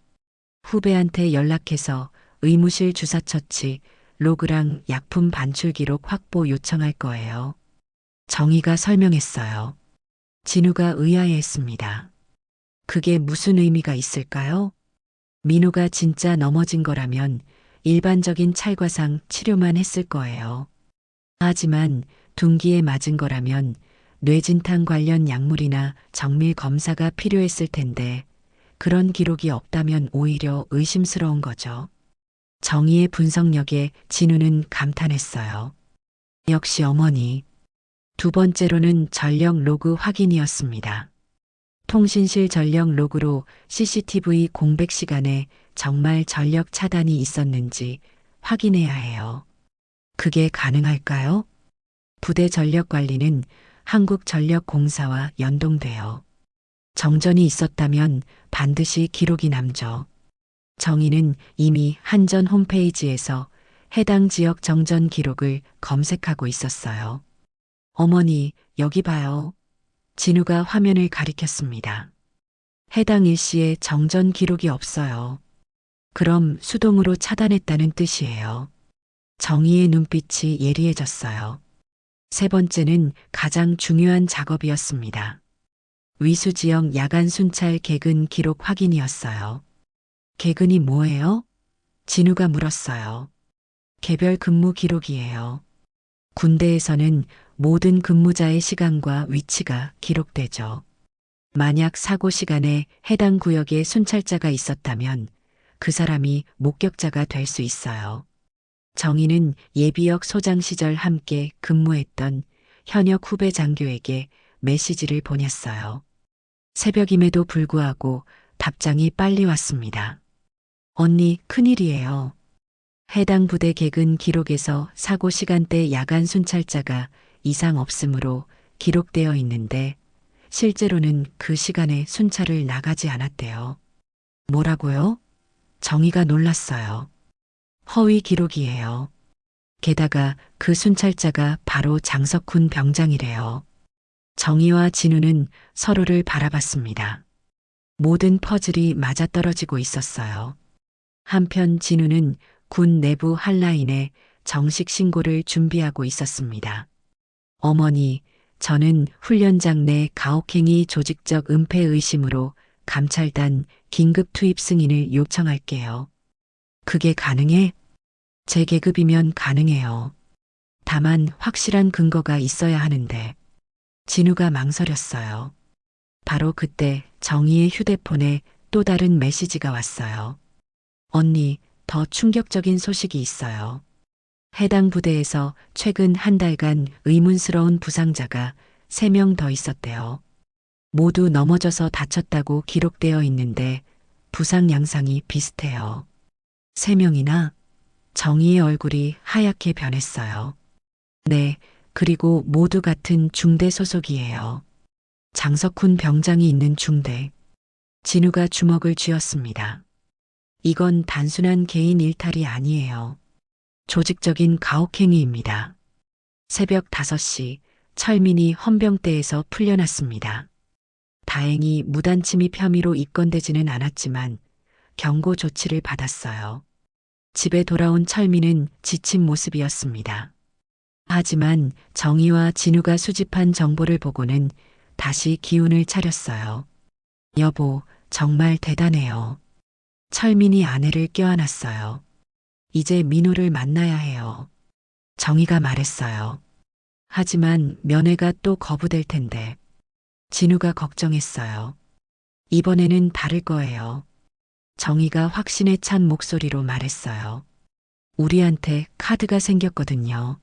B: 후배한테 연락해서 의무실 주사 처치, 로그랑 약품 반출 기록 확보 요청할 거예요. 정희가 설명했어요. 진우가 의아해했습니다. 그게 무슨 의미가 있을까요? 민호가 진짜 넘어진 거라면 일반적인 찰과상 치료만 했을 거예요. 하지만 둔기에 맞은 거라면 뇌진탕 관련 약물이나 정밀 검사가 필요했을 텐데 그런 기록이 없다면 오히려 의심스러운 거죠. 정의의 분석력에 진우는 감탄했어요. 역시 어머니. 두 번째로는 전력 로그 확인이었습니다. 통신실 전력 로그로 CCTV 공백 시간에 정말 전력 차단이 있었는지 확인해야 해요. 그게 가능할까요? 부대 전력 관리는 한국전력공사와 연동돼요. 정전이 있었다면 반드시 기록이 남죠. 정의는 이미 한전 홈페이지에서 해당 지역 정전 기록을 검색하고 있었어요. 어머니, 여기 봐요. 진우가 화면을 가리켰습니다. 해당 일시에 정전 기록이 없어요. 그럼 수동으로 차단했다는 뜻이에요. 정의의 눈빛이 예리해졌어요. 세 번째는 가장 중요한 작업이었습니다. 위수 지역 야간 순찰 개근 기록 확인이었어요. 개근이 뭐예요? 진우가 물었어요. 개별 근무 기록이에요. 군대에서는 모든 근무자의 시간과 위치가 기록되죠. 만약 사고 시간에 해당 구역에 순찰자가 있었다면 그 사람이 목격자가 될 수 있어요. 정희는 예비역 소장 시절 함께 근무했던 현역 후배 장교에게 메시지를 보냈어요. 새벽임에도 불구하고 답장이 빨리 왔습니다. 언니, 큰일이에요. 해당 부대 개근 기록에서 사고 시간대 야간 순찰자가 이상 없으므로 기록되어 있는데 실제로는 그 시간에 순찰을 나가지 않았대요. 뭐라고요? 정희가 놀랐어요. 허위 기록이에요. 게다가 그 순찰자가 바로 장석훈 병장이래요. 정희와 진우는 서로를 바라봤습니다. 모든 퍼즐이 맞아떨어지고 있었어요. 한편 진우는 군 내부 한라인에 정식 신고를 준비하고 있었습니다. 어머니, 저는 훈련장 내 가혹행위 조직적 은폐 의심으로 감찰단 긴급 투입 승인을 요청할게요. 그게 가능해? 제 계급이면 가능해요. 다만 확실한 근거가 있어야 하는데. 진우가 망설였어요. 바로 그때 정희의 휴대폰에 또 다른 메시지가 왔어요. 언니, 더 충격적인 소식이 있어요. 해당 부대에서 최근 한 달간 의문스러운 부상자가 3명 더 있었대요. 모두 넘어져서 다쳤다고 기록되어 있는데 부상 양상이 비슷해요. 3명이나? 정희의 얼굴이 하얗게 변했어요. 네, 그리고 모두 같은 중대 소속이에요. 장석훈 병장이 있는 중대. 진우가 주먹을 쥐었습니다. 이건 단순한 개인 일탈이 아니에요. 조직적인 가혹행위입니다. 새벽 5시 철민이 헌병대에서 풀려났습니다. 다행히 무단침입 혐의로 입건되지는 않았지만 경고 조치를 받았어요. 집에 돌아온 철민은 지친 모습이었습니다. 하지만 정희와 진우가 수집한 정보를 보고는 다시 기운을 차렸어요. 여보, 정말 대단해요. 철민이 아내를 껴안았어요. 이제 민호를 만나야 해요. 정희가 말했어요. 하지만 면회가 또 거부될 텐데. 진우가 걱정했어요. 이번에는 다를 거예요. 정희가 확신에 찬 목소리로 말했어요. 우리한테 카드가 생겼거든요.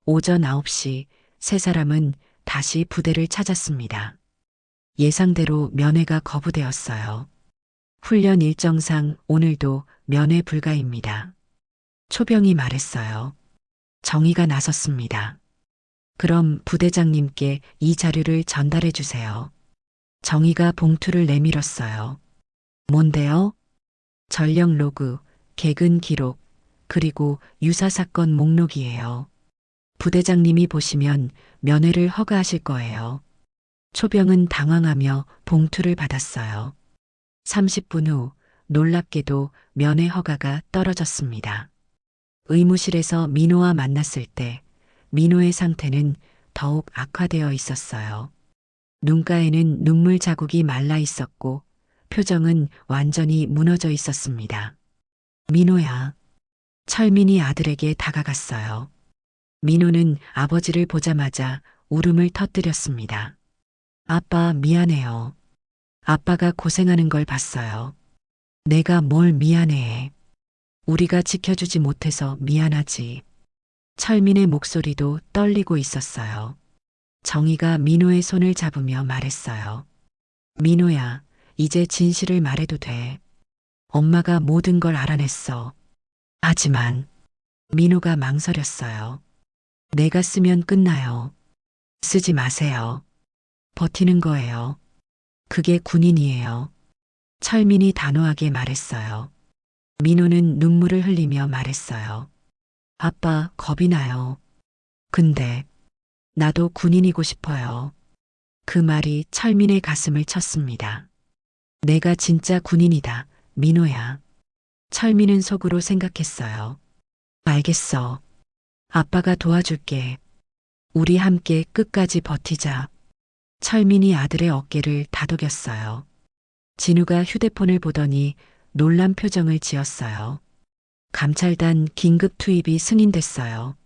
B: 오전 9시 세 사람은 다시 부대를 찾았습니다. 예상대로 면회가 거부되었어요. 훈련 일정상 오늘도 면회 불가입니다. 초병이 말했어요. 정희가 나섰습니다. 그럼 부대장님께 이 자료를 전달해 주세요. 정희가 봉투를 내밀었어요. 뭔데요? 전력 로그, 개근 기록, 그리고 유사 사건 목록이에요. 부대장님이 보시면 면회를 허가하실 거예요. 초병은 당황하며 봉투를 받았어요. 30분 후 놀랍게도 면회 허가가 떨어졌습니다. 의무실에서 민호와 만났을 때 민호의 상태는 더욱 악화되어 있었어요. 눈가에는 눈물 자국이 말라 있었고 표정은 완전히 무너져 있었습니다. 민호야. 철민이 아들에게 다가갔어요. 민호는 아버지를 보자마자 울음을 터뜨렸습니다. 아빠 미안해요. 아빠가 고생하는 걸 봤어요. 내가 뭘 미안해해. 우리가 지켜주지 못해서 미안하지. 철민의 목소리도 떨리고 있었어요. 정희가 민호의 손을 잡으며 말했어요. 민호야, 이제 진실을 말해도 돼. 엄마가 모든 걸 알아냈어. 하지만 민호가 망설였어요. 내가 쓰면 끝나요. 쓰지 마세요. 버티는 거예요. 그게 군인이에요. 철민이 단호하게 말했어요. 민호는 눈물을 흘리며 말했어요. 아빠, 겁이 나요. 근데 나도 군인이고 싶어요. 그 말이 철민의 가슴을 쳤습니다. 내가 진짜 군인이다, 민호야. 철민은 속으로 생각했어요. 알겠어. 아빠가 도와줄게. 우리 함께 끝까지 버티자. 철민이 아들의 어깨를 다독였어요. 진우가 휴대폰을 보더니 놀란 표정을 지었어요. 감찰단 긴급 투입이 승인됐어요.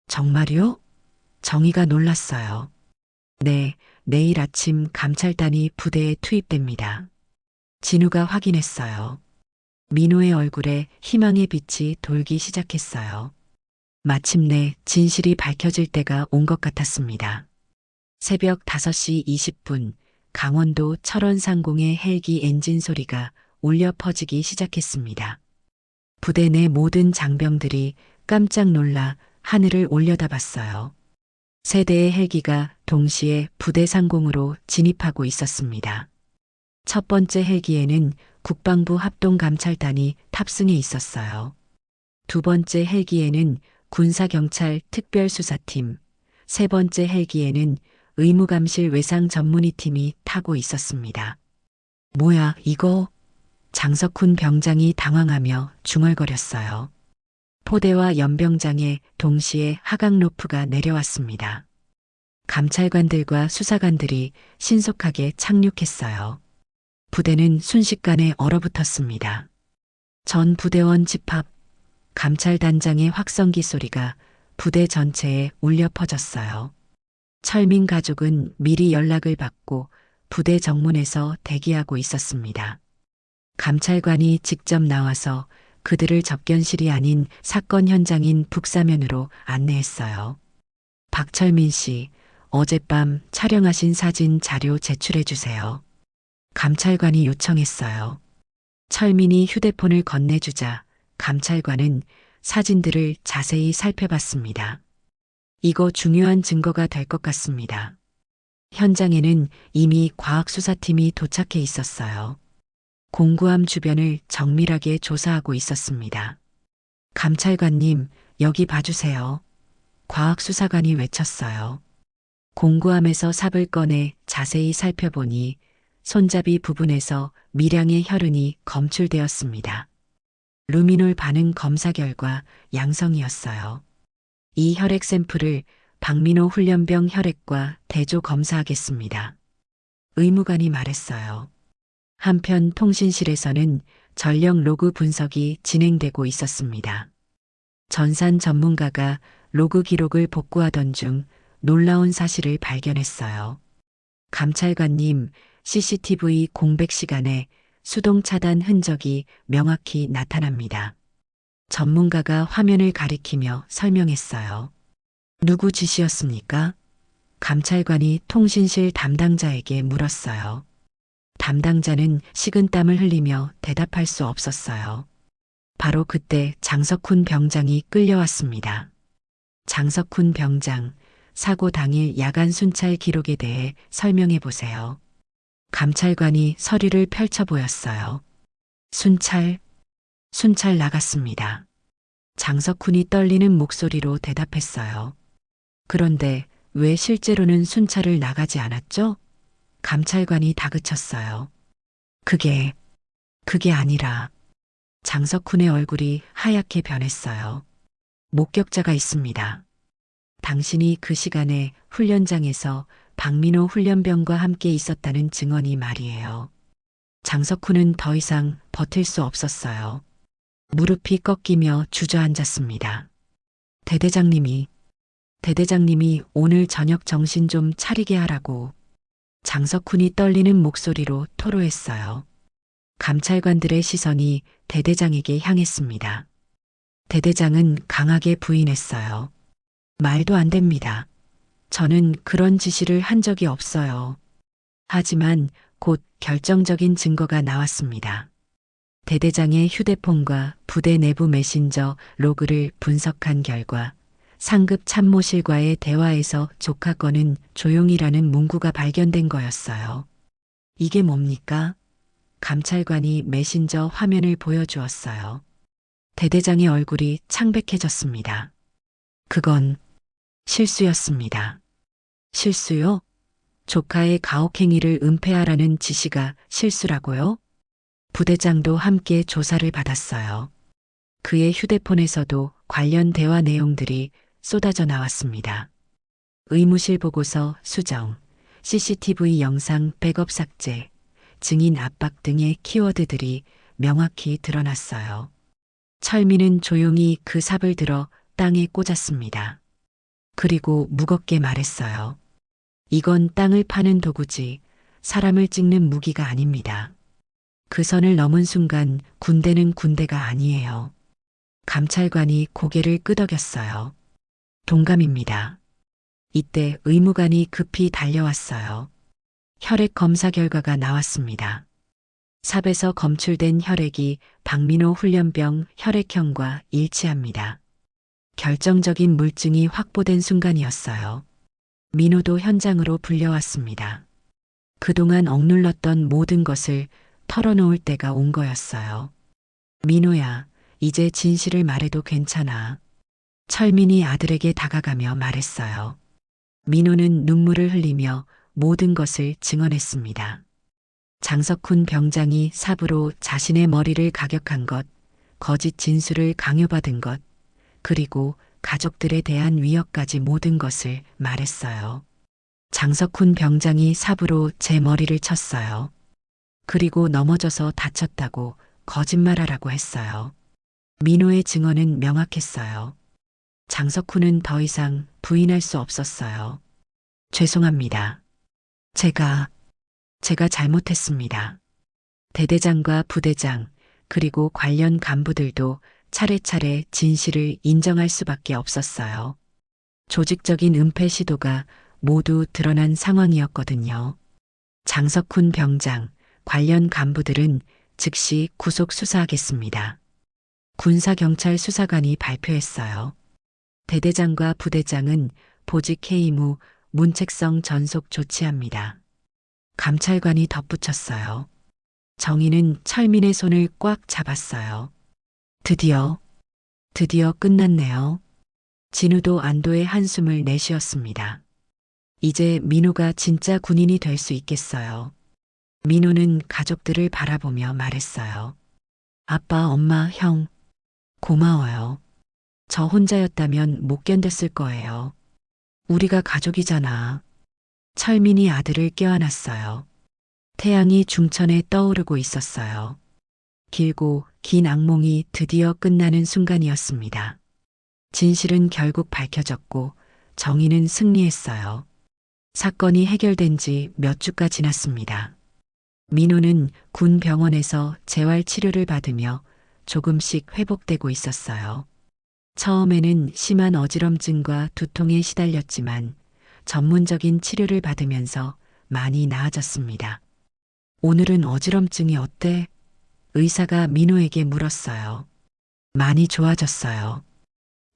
B: 정말요? 정희가 놀랐어요. 네, 내일 아침 감찰단이 부대에 투입됩니다. 진우가 확인했어요. 민호의 얼굴에 희망의 빛이 돌기 시작했어요. 마침내 진실이 밝혀질 때가 온 것 같았습니다. 새벽 5시 20분 강원도 철원 상공의 헬기 엔진 소리가 울려 퍼지기 시작했습니다. 부대 내 모든 장병들이 깜짝 놀라 하늘을 올려다봤어요. 세 대의 헬기가 동시에 부대 상공으로 진입하고 있었습니다. 첫 번째 헬기에는 국방부 합동감찰단이 탑승해 있었어요. 두 번째 헬기에는 군사경찰 특별수사팀, 세 번째 헬기에는 의무감실 외상 전문의팀이 타고 있었습니다. 뭐야, 이거? 장석훈 병장이 당황하며 중얼거렸어요. 포대와 연병장에 동시에 하강로프가 내려왔습니다. 감찰관들과 수사관들이 신속하게 착륙했어요. 부대는 순식간에 얼어붙었습니다. 전 부대원 집합, 감찰단장의 확성기 소리가 부대 전체에 울려 퍼졌어요. 철민 가족은 미리 연락을 받고 부대 정문에서 대기하고 있었습니다. 감찰관이 직접 나와서 그들을 접견실이 아닌 사건 현장인 북사면으로 안내했어요. 박철민 씨, 어젯밤 촬영하신 사진 자료 제출해 주세요. 감찰관이 요청했어요. 철민이 휴대폰을 건네주자 감찰관은 사진들을 자세히 살펴봤습니다. 이거 중요한 증거가 될 것 같습니다. 현장에는 이미 과학수사팀이 도착해 있었어요. 공구함 주변을 정밀하게 조사하고 있었습니다. 감찰관님, 여기 봐주세요. 과학수사관이 외쳤어요. 공구함에서 삽을 꺼내 자세히 살펴보니 손잡이 부분에서 미량의 혈흔이 검출되었습니다. 루미놀 반응 검사 결과 양성이었어요. 이 혈액 샘플을 박민호 훈련병 혈액과 대조 검사하겠습니다. 의무관이 말했어요. 한편 통신실에서는 전력 로그 분석이 진행되고 있었습니다. 전산 전문가가 로그 기록을 복구하던 중 놀라운 사실을 발견했어요. 감찰관님, CCTV 공백 시간에 수동 차단 흔적이 명확히 나타납니다. 전문가가 화면을 가리키며 설명했어요. 누구 지시였습니까? 감찰관이 통신실 담당자에게 물었어요. 담당자는 식은땀을 흘리며 대답할 수 없었어요. 바로 그때 장석훈 병장이 끌려왔습니다. 장석훈 병장, 사고 당일 야간 순찰 기록에 대해 설명해 보세요. 감찰관이 서류를 펼쳐 보였어요. 순찰 나갔습니다. 장석훈이 떨리는 목소리로 대답했어요. 그런데 왜 실제로는 순찰을 나가지 않았죠? 감찰관이 다그쳤어요. 그게 아니라 장석훈의 얼굴이 하얗게 변했어요. 목격자가 있습니다. 당신이 그 시간에 훈련장에서 박민호 훈련병과 함께 있었다는 증언이 말이에요. 장석훈은 더 이상 버틸 수 없었어요. 무릎이 꺾이며 주저앉았습니다. 대대장님이 오늘 저녁 정신 좀 차리게 하라고. 장석훈이 떨리는 목소리로 토로했어요. 감찰관들의 시선이 대대장에게 향했습니다. 대대장은 강하게 부인했어요. 말도 안 됩니다. 저는 그런 지시를 한 적이 없어요. 하지만 곧 결정적인 증거가 나왔습니다. 대대장의 휴대폰과 부대 내부 메신저 로그를 분석한 결과 상급 참모실과의 대화에서 조카 건은 조용이라는 문구가 발견된 거였어요. 이게 뭡니까? 감찰관이 메신저 화면을 보여주었어요. 대대장의 얼굴이 창백해졌습니다. 그건 실수였습니다. 실수요? 조카의 가혹행위를 은폐하라는 지시가 실수라고요? 부대장도 함께 조사를 받았어요. 그의 휴대폰에서도 관련 대화 내용들이 쏟아져 나왔습니다. 의무실 보고서 수정, CCTV 영상 백업 삭제, 증인 압박 등의 키워드들이 명확히 드러났어요. 철민은 조용히 그 삽을 들어 땅에 꽂았습니다. 그리고 무겁게 말했어요. 이건 땅을 파는 도구지 사람을 찍는 무기가 아닙니다. 그 선을 넘은 순간 군대는 군대가 아니에요. 감찰관이 고개를 끄덕였어요. 동감입니다. 이때 의무관이 급히 달려왔어요. 혈액 검사 결과가 나왔습니다. 삽에서 검출된 혈액이 박민호 훈련병 혈액형과 일치합니다. 결정적인 물증이 확보된 순간이었어요. 민호도 현장으로 불려왔습니다. 그동안 억눌렀던 모든 것을 털어놓을 때가 온 거였어요. 민호야, 이제 진실을 말해도 괜찮아. 철민이 아들에게 다가가며 말했어요. 민호는 눈물을 흘리며 모든 것을 증언했습니다. 장석훈 병장이 삽으로 자신의 머리를 가격한 것, 거짓 진술을 강요받은 것, 그리고 가족들에 대한 위협까지 모든 것을 말했어요. 장석훈 병장이 삽으로 제 머리를 쳤어요. 그리고 넘어져서 다쳤다고 거짓말하라고 했어요. 민호의 증언은 명확했어요. 장석훈은 더 이상 부인할 수 없었어요. 죄송합니다. 제가 잘못했습니다. 대대장과 부대장, 그리고 관련 간부들도 차례차례 진실을 인정할 수밖에 없었어요. 조직적인 은폐 시도가 모두 드러난 상황이었거든요. 장석훈 병장, 관련 간부들은 즉시 구속 수사하겠습니다. 군사경찰 수사관이 발표했어요. 대대장과 부대장은 보직 해임 후 문책성 전속 조치합니다. 감찰관이 덧붙였어요. 정의는 철민의 손을 꽉 잡았어요. 드디어 끝났네요. 진우도 안도의 한숨을 내쉬었습니다. 이제 민호가 진짜 군인이 될 수 있겠어요. 민호는 가족들을 바라보며 말했어요. 아빠, 엄마, 형, 고마워요. 저 혼자였다면 못 견뎠을 거예요. 우리가 가족이잖아. 철민이 아들을 껴안았어요. 태양이 중천에 떠오르고 있었어요. 길고 긴 악몽이 드디어 끝나는 순간이었습니다. 진실은 결국 밝혀졌고 정의는 승리했어요. 사건이 해결된 지 몇 주가 지났습니다. 민호는 군 병원에서 재활 치료를 받으며 조금씩 회복되고 있었어요. 처음에는 심한 어지럼증과 두통에 시달렸지만 전문적인 치료를 받으면서 많이 나아졌습니다. 오늘은 어지럼증이 어때? 의사가 민호에게 물었어요. 많이 좋아졌어요.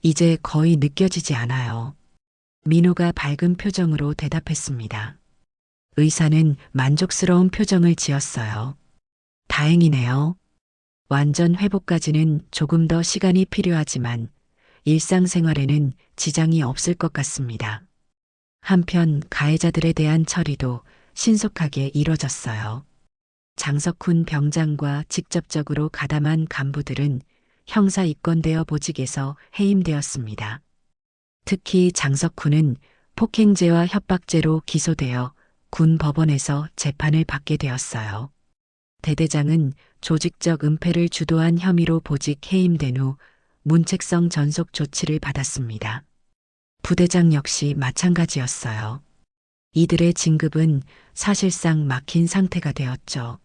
B: 이제 거의 느껴지지 않아요. 민호가 밝은 표정으로 대답했습니다. 의사는 만족스러운 표정을 지었어요. 다행이네요. 완전 회복까지는 조금 더 시간이 필요하지만 일상생활에는 지장이 없을 것 같습니다. 한편 가해자들에 대한 처리도 신속하게 이뤄졌어요. 장석훈 병장과 직접적으로 가담한 간부들은 형사 입건되어 보직에서 해임되었습니다. 특히 장석훈은 폭행죄와 협박죄로 기소되어 군 법원에서 재판을 받게 되었어요. 대대장은 조직적 은폐를 주도한 혐의로 보직 해임된 후 문책성 전속 조치를 받았습니다. 부대장 역시 마찬가지였어요. 이들의 진급은 사실상 막힌 상태가 되었죠.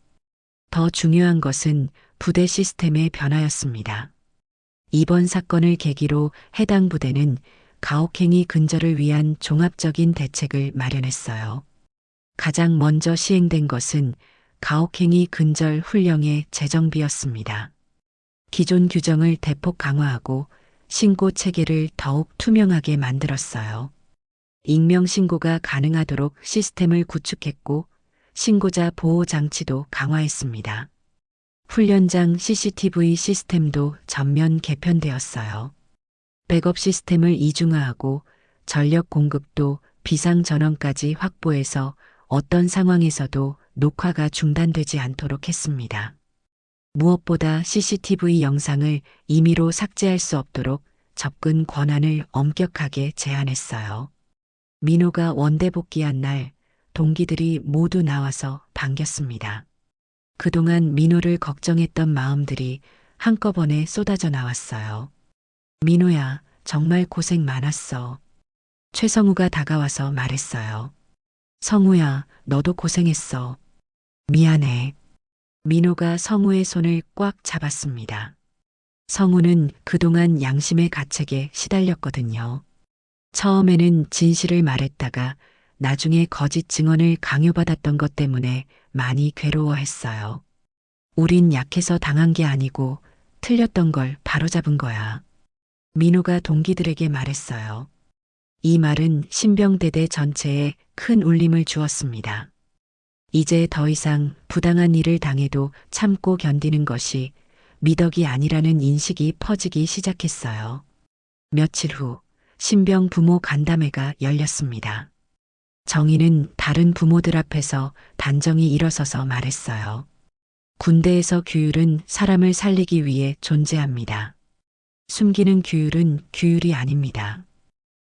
B: 더 중요한 것은 부대 시스템의 변화였습니다. 이번 사건을 계기로 해당 부대는 가혹행위 근절을 위한 종합적인 대책을 마련했어요. 가장 먼저 시행된 것은 가혹행위 근절 훈령의 재정비였습니다. 기존 규정을 대폭 강화하고 신고 체계를 더욱 투명하게 만들었어요. 익명 신고가 가능하도록 시스템을 구축했고 신고자 보호 장치도 강화했습니다. 훈련장 CCTV 시스템도 전면 개편되었어요. 백업 시스템을 이중화하고 전력 공급도 비상 전원까지 확보해서 어떤 상황에서도 녹화가 중단되지 않도록 했습니다. 무엇보다 CCTV 영상을 임의로 삭제할 수 없도록 접근 권한을 엄격하게 제한했어요. 민호가 원대 복귀한 날 동기들이 모두 나와서 반겼습니다. 그동안 민호를 걱정했던 마음들이 한꺼번에 쏟아져 나왔어요. 민호야, 정말 고생 많았어. 최성우가 다가와서 말했어요. 성우야, 너도 고생했어. 미안해. 민호가 성우의 손을 꽉 잡았습니다. 성우는 그동안 양심의 가책에 시달렸거든요. 처음에는 진실을 말했다가 나중에 거짓 증언을 강요받았던 것 때문에 많이 괴로워했어요. 우린 약해서 당한 게 아니고 틀렸던 걸 바로잡은 거야. 민호가 동기들에게 말했어요. 이 말은 신병대대 전체에 큰 울림을 주었습니다. 이제 더 이상 부당한 일을 당해도 참고 견디는 것이 미덕이 아니라는 인식이 퍼지기 시작했어요. 며칠 후 신병 부모 간담회가 열렸습니다. 정희는 다른 부모들 앞에서 단정히 일어서서 말했어요. 군대에서 규율은 사람을 살리기 위해 존재합니다. 숨기는 규율은 규율이 아닙니다.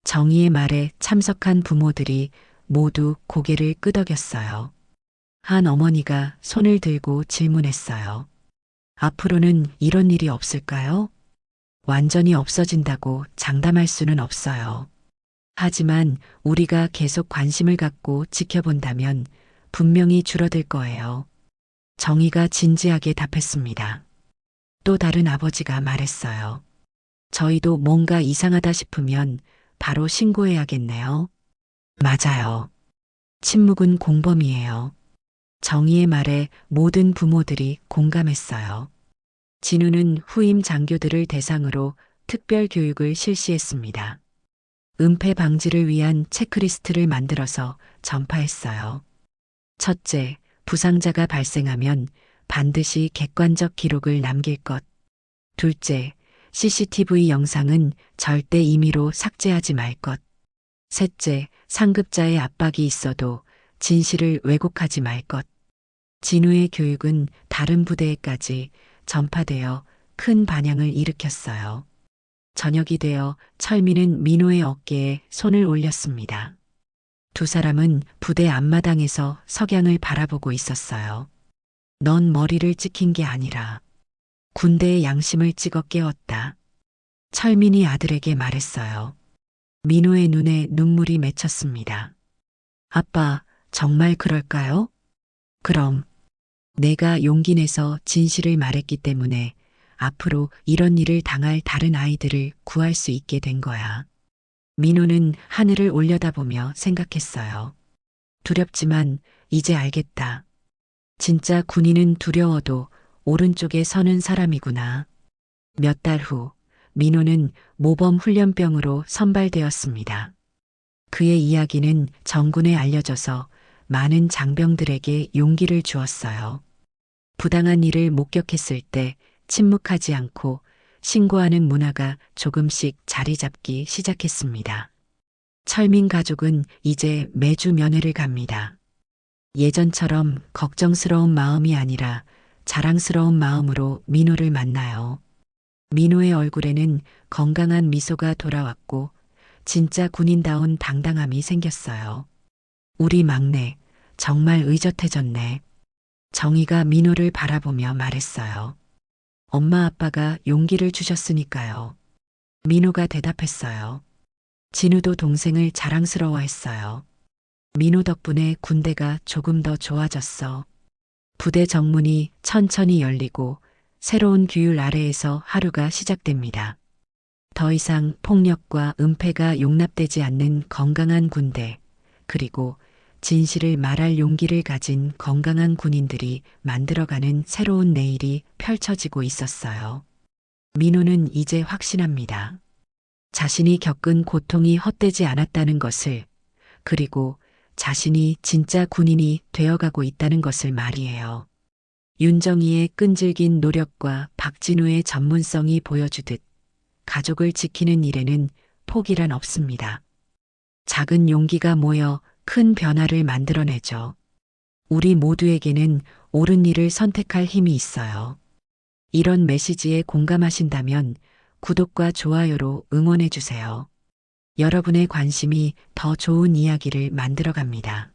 B: 정희의 말에 참석한 부모들이 모두 고개를 끄덕였어요. 한 어머니가 손을 들고 질문했어요. 앞으로는 이런 일이 없을까요? 완전히 없어진다고 장담할 수는 없어요. 하지만 우리가 계속 관심을 갖고 지켜본다면 분명히 줄어들 거예요. 정희가 진지하게 답했습니다. 또 다른 아버지가 말했어요. 저희도 뭔가 이상하다 싶으면 바로 신고해야겠네요. 맞아요. 침묵은 공범이에요. 정희의 말에 모든 부모들이 공감했어요. 진우는 후임 장교들을 대상으로 특별 교육을 실시했습니다. 은폐 방지를 위한 체크리스트를 만들어서 전파했어요. 첫째, 부상자가 발생하면 반드시 객관적 기록을 남길 것. 둘째, CCTV 영상은 절대 임의로 삭제하지 말 것. 셋째, 상급자의 압박이 있어도 진실을 왜곡하지 말 것. 진우의 교육은 다른 부대에까지 전파되어 큰 반향을 일으켰어요. 저녁이 되어 철민은 민호의 어깨에 손을 올렸습니다. 두 사람은 부대 앞마당에서 석양을 바라보고 있었어요. 넌 머리를 찍힌 게 아니라 군대의 양심을 찍어 깨웠다. 철민이 아들에게 말했어요. 민호의 눈에 눈물이 맺혔습니다. 아빠, 정말 그럴까요? 그럼 내가 용기 내서 진실을 말했기 때문에 앞으로 이런 일을 당할 다른 아이들을 구할 수 있게 된 거야. 민호는 하늘을 올려다보며 생각했어요. 두렵지만 이제 알겠다. 진짜 군인은 두려워도 오른쪽에 서는 사람이구나. 몇 달 후, 민호는 모범 훈련병으로 선발되었습니다. 그의 이야기는 정군에 알려져서 많은 장병들에게 용기를 주었어요. 부당한 일을 목격했을 때 침묵하지 않고 신고하는 문화가 조금씩 자리 잡기 시작했습니다. 철민 가족은 이제 매주 면회를 갑니다. 예전처럼 걱정스러운 마음이 아니라 자랑스러운 마음으로 민호를 만나요. 민호의 얼굴에는 건강한 미소가 돌아왔고 진짜 군인다운 당당함이 생겼어요. 우리 막내 정말 의젓해졌네. 정희가 민호를 바라보며 말했어요. 엄마 아빠가 용기를 주셨으니까요. 민호가 대답했어요. 진우도 동생을 자랑스러워했어요. 민호 덕분에 군대가 조금 더 좋아졌어. 부대 정문이 천천히 열리고 새로운 규율 아래에서 하루가 시작됩니다. 더 이상 폭력과 은폐가 용납되지 않는 건강한 군대, 그리고 진실을 말할 용기를 가진 건강한 군인들이 만들어가는 새로운 내일이 펼쳐지고 있었어요. 민호는 이제 확신합니다. 자신이 겪은 고통이 헛되지 않았다는 것을, 그리고 자신이 진짜 군인이 되어가고 있다는 것을 말이에요. 윤정희의 끈질긴 노력과 박진우의 전문성이 보여주듯 가족을 지키는 일에는 포기란 없습니다. 작은 용기가 모여 큰 변화를 만들어내죠. 우리 모두에게는 옳은 일을 선택할 힘이 있어요. 이런 메시지에 공감하신다면 구독과 좋아요로 응원해 주세요. 여러분의 관심이 더 좋은 이야기를 만들어 갑니다.